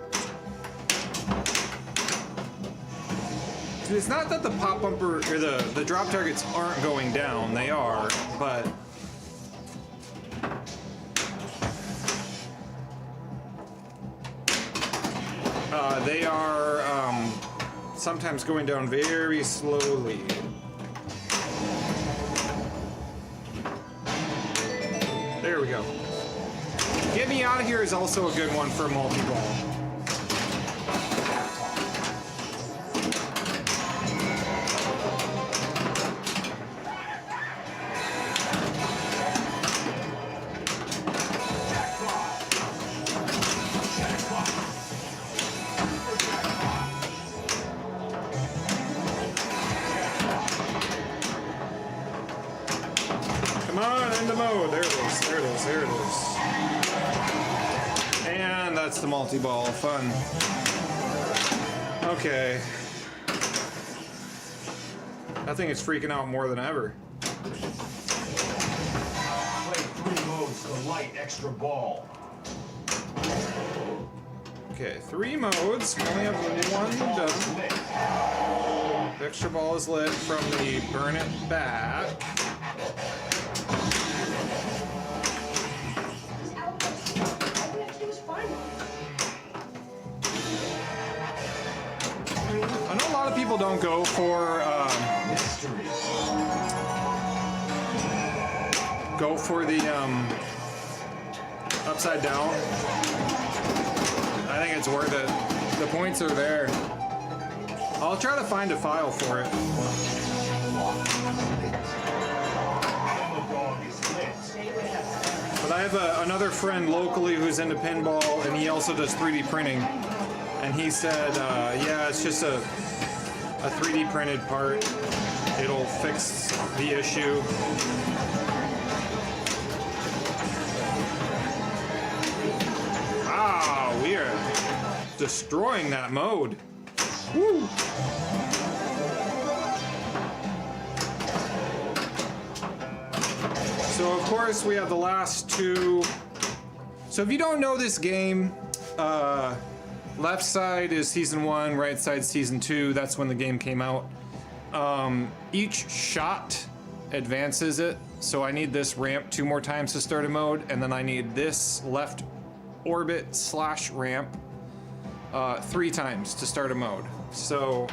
It's not that the pop bumper or the drop targets aren't going down, they are, but they are sometimes going down very slowly. There we go. Get Me Out of Here is also a good one for a multi-ball. Come on, end the mode. There it is, there it is, there it is. And that's the multi-ball. Fun. Okay. I think it's freaking out more than ever. Play 3 modes to light extra ball. Okay, 3 modes. We only have one done. The extra ball is lit from the burn it back. I know a lot of people don't go for the upside down. I think it's worth it. The points are there. I'll try to find a file for it. But I have another friend locally who's into pinball, and he also does 3D printing. And he said, yeah, it's just a 3D printed part. It'll fix the issue. Ah, we are destroying that mode. Woo! So of course we have the last 2. So if you don't know this game, left side is season 1, right side season 2. That's when the game came out. Each shot advances it. So I need this ramp 2 more times to start a mode, and then I need this left orbit / ramp 3 times to start a mode. So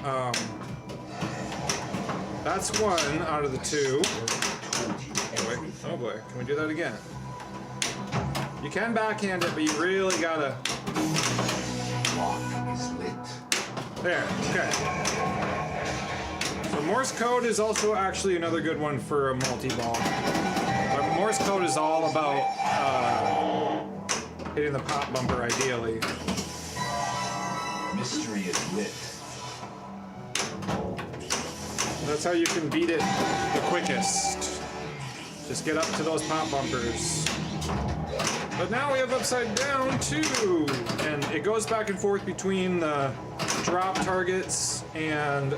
that's 1 out of the 2. Oh boy, can we do that again? You can backhand it, but you really gotta. There, okay. So Morse code is also actually another good one for a multi-ball. But Morse code is all about hitting the pop bumper ideally. Mystery is lit. That's how you can beat it the quickest. Just get up to those pop bumpers. But now we have upside down too, and it goes back and forth between the drop targets and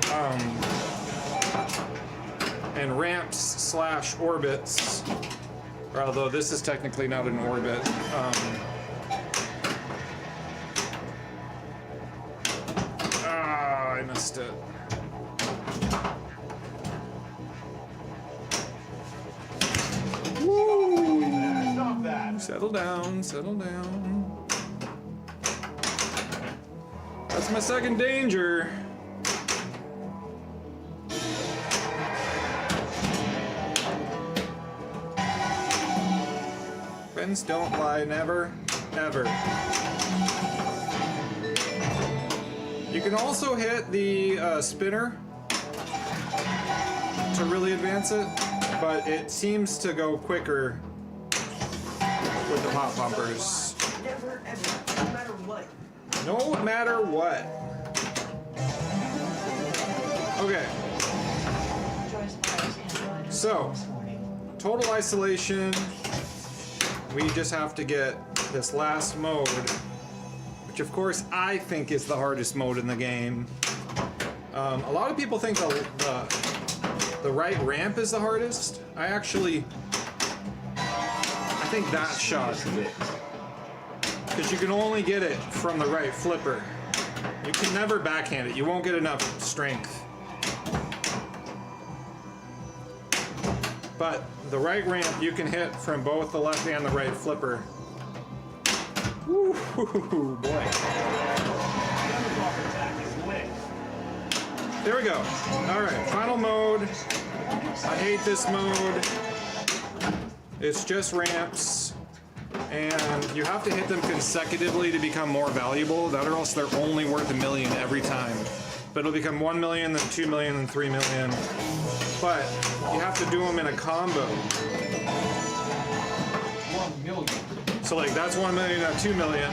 ramps / orbits. Although this is technically not an orbit. I missed it. Woo! Stop that. Settle down, settle down. That's my second danger. Friends don't lie, never, ever. You can also hit the spinner to really advance it, but it seems to go quicker with the pop bumpers. Never, ever, no matter what. No matter what. Okay. So, total isolation. We just have to get this last mode, which of course I think is the hardest mode in the game. A lot of people think the right ramp is the hardest. I think that shot, because you can only get it from the right flipper. You can never backhand it. You won't get enough strength. But the right ramp you can hit from both the left and the right flipper. Woo, boy. There we go. All right, final mode. I hate this mode. It's just ramps, and you have to hit them consecutively to become more valuable. That or else they're only worth $1 million every time. But it'll become 1 million, then 2 million, then 3 million. But you have to do them in a combo. 1 million. So like that's 1 million, not 2 million.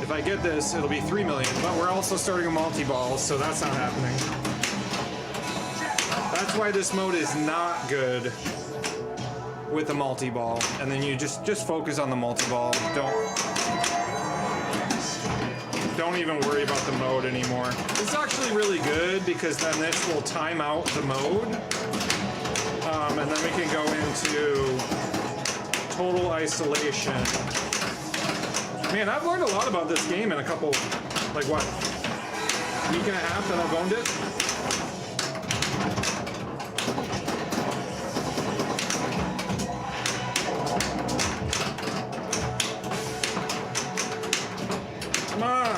If I get this, it'll be 3 million. But we're also starting a multi-ball, so that's not happening. That's why this mode is not good with the multi-ball. And then you just focus on the multi-ball. Don't even worry about the mode anymore. It's actually really good because then this will time out the mode. And then we can go into total isolation. Man, I've learned a lot about this game in a couple, like what, week and a half that I've owned it. Come on.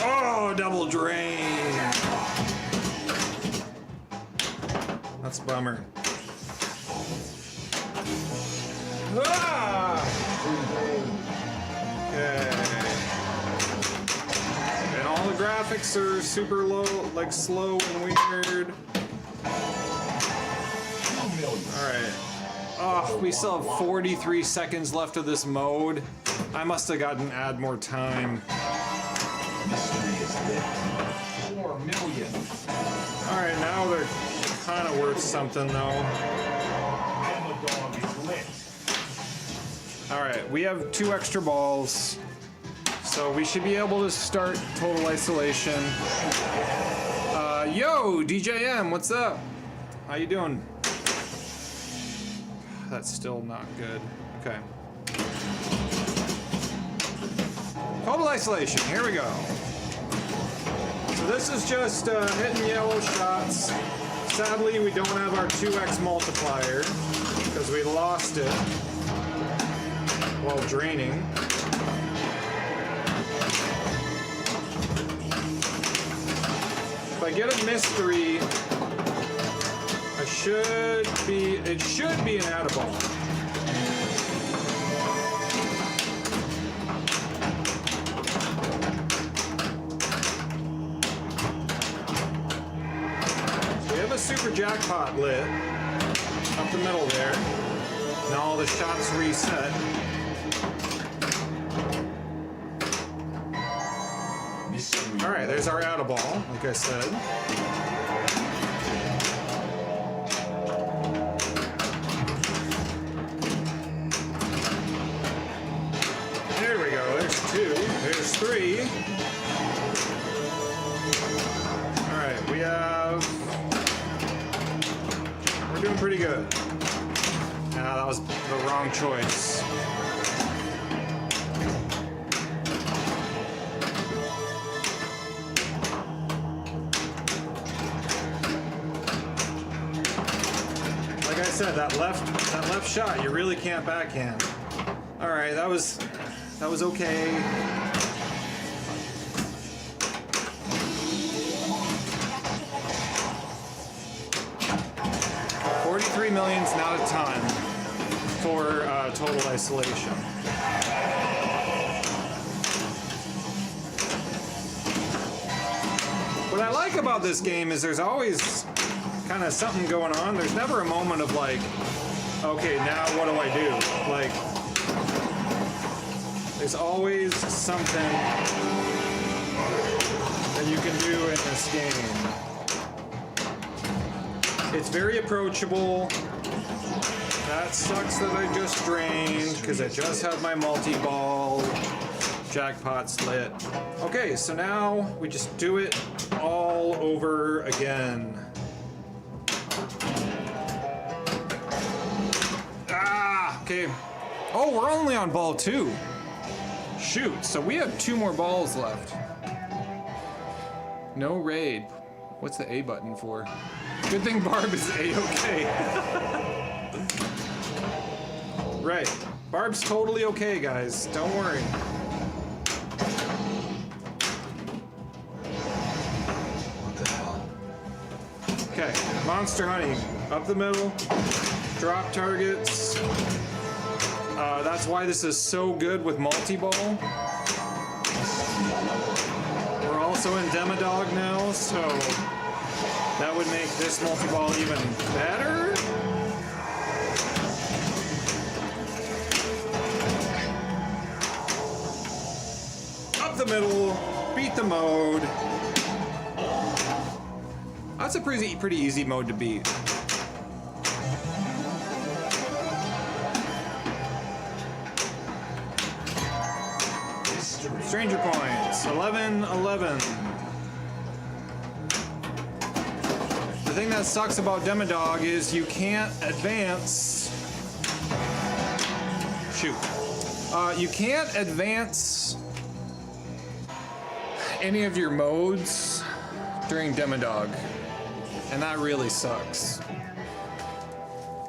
Oh, double drain. That's a bummer. Ah! Okay. And all the graphics are super low, like slow and weird. Alright. Oh, we still have 43 seconds left of this mode. I must have gotten add more time. 4 million. Alright, now they're kind of worth something though. Demo dog is lit. Alright, we have 2 extra balls. So we should be able to start total isolation. Yo, DJM, what's up? How you doing? That's still not good. Okay. Total isolation, here we go. So this is just hitting yellow shots. Sadly, we don't have our 2x multiplier because we lost it while draining. If I get a mystery, it should be an add-a-ball. So we have a super jackpot lit up the middle there. Now all the shots reset. All right, there's our add-a-ball, like I said. There we go, there's 2, there's 3. All right, we're doing pretty good. Nah, that was the wrong choice. Like I said, that left shot, you really can't backhand. All right, that was okay. $43 million's not a ton for total isolation. What I like about this game is there's always kind of something going on. There's never a moment of like, okay, now what do I do? Like, There's always something that you can do in this game. It's very approachable. That sucks that I just drained because I just had my multi-ball jackpots lit. Okay, so now we just do it all over again. Ah, okay. Oh, we're only on ball 2. Shoot, so we have 2 more balls left. No raid. What's the A button for? Good thing Barb is A-okay. Right. Barb's totally okay, guys. Don't worry. What the hell? Okay, Monster Honey. Up the middle. Drop targets. That's why this is so good with multi-ball. We're also in Demodog now, so that would make this multi-ball even better. Up the middle, beat the mode. That's a pretty easy mode to beat. Stranger points, 11-11. The thing that sucks about Demodog is you can't advance. Shoot. You can't advance any of your modes during Demodog. And that really sucks.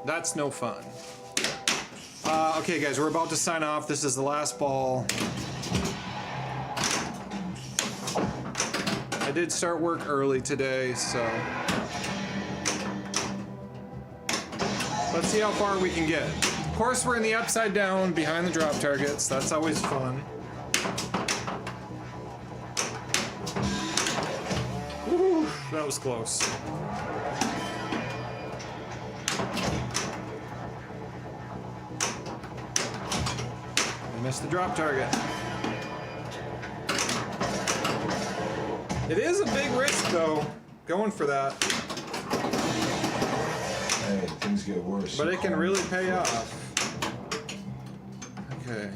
That's no fun. Okay guys, we're about to sign off. This is the last ball. I did start work early today, so let's see how far we can get. Of course, we're in the upside down behind the drop targets. That's always fun. Woo, that was close. I missed the drop target. It is a big risk, though, going for that. Hey, things get worse. But it can really pay off. Okay.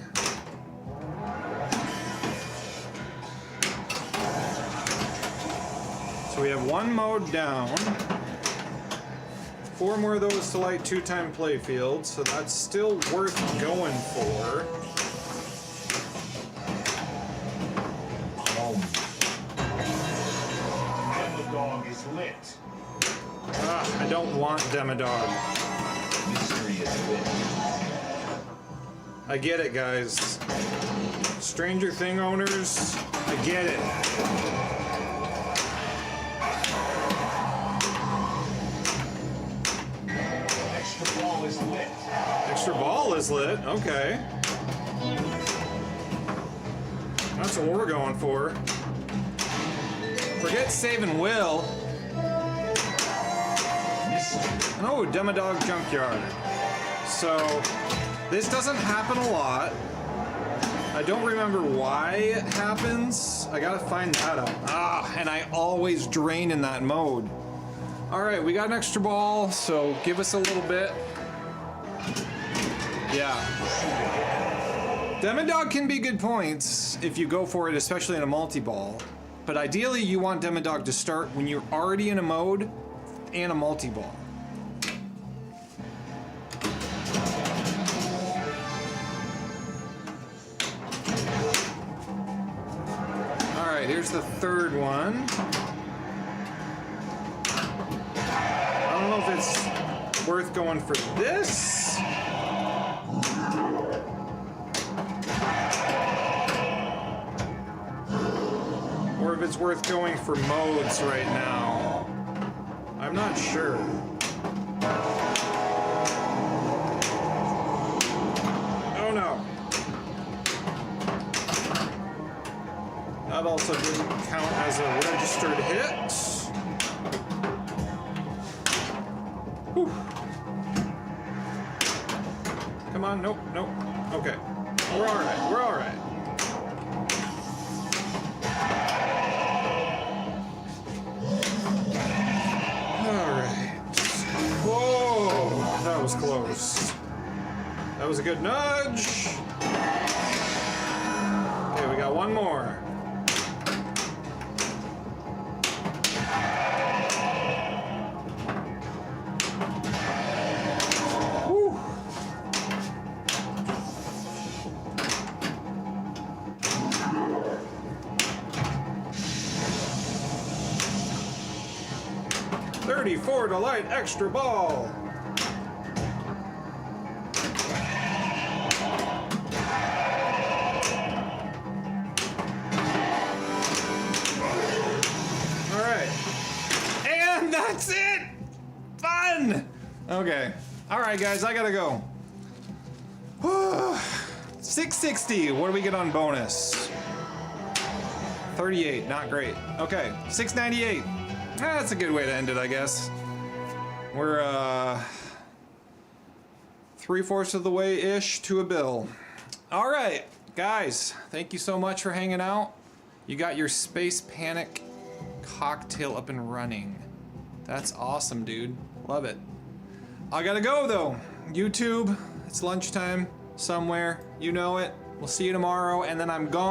So we have 1 mode down. 4 more of those to light 2-time play fields, so that's still worth going for. Demodog is lit. I don't want Demodog. Mystery is lit. I get it, guys. Stranger Thing owners, I get it. Extra ball is lit. Extra ball is lit, okay. That's what we're going for. Forget saving Will. Oh, Demodog Junkyard. So, this doesn't happen a lot. I don't remember why it happens. I gotta find that out. And I always drain in that mode. Alright, we got an extra ball, so give us a little bit. Yeah. Demodog can be good points if you go for it, especially in a multi-ball. But ideally, you want Demodog to start when you're already in a mode and a multi-ball. Alright, here's the third one. I don't know if it's worth going for this. Or if it's worth going for modes right now. I'm not sure. Oh no. That also didn't count as a registered hit. Whew. Come on, nope, nope. Okay. We're alright, we're alright. close. That was a good nudge. Okay, we got one more. Whew. $34 to light extra ball. All right, and that's it. Fun. Okay. All right, guys, I gotta go. 660. What do we get on bonus? 38. Not great. Okay. 698. That's a good way to end it, I guess. We're 3/4 of the way-ish to a bill. All right, guys, thank you so much for hanging out. You got your Space Panic cocktail up and running. That's awesome, dude. Love it. I gotta go, though. YouTube, it's lunchtime somewhere. You know it. We'll see you tomorrow, and then I'm gone.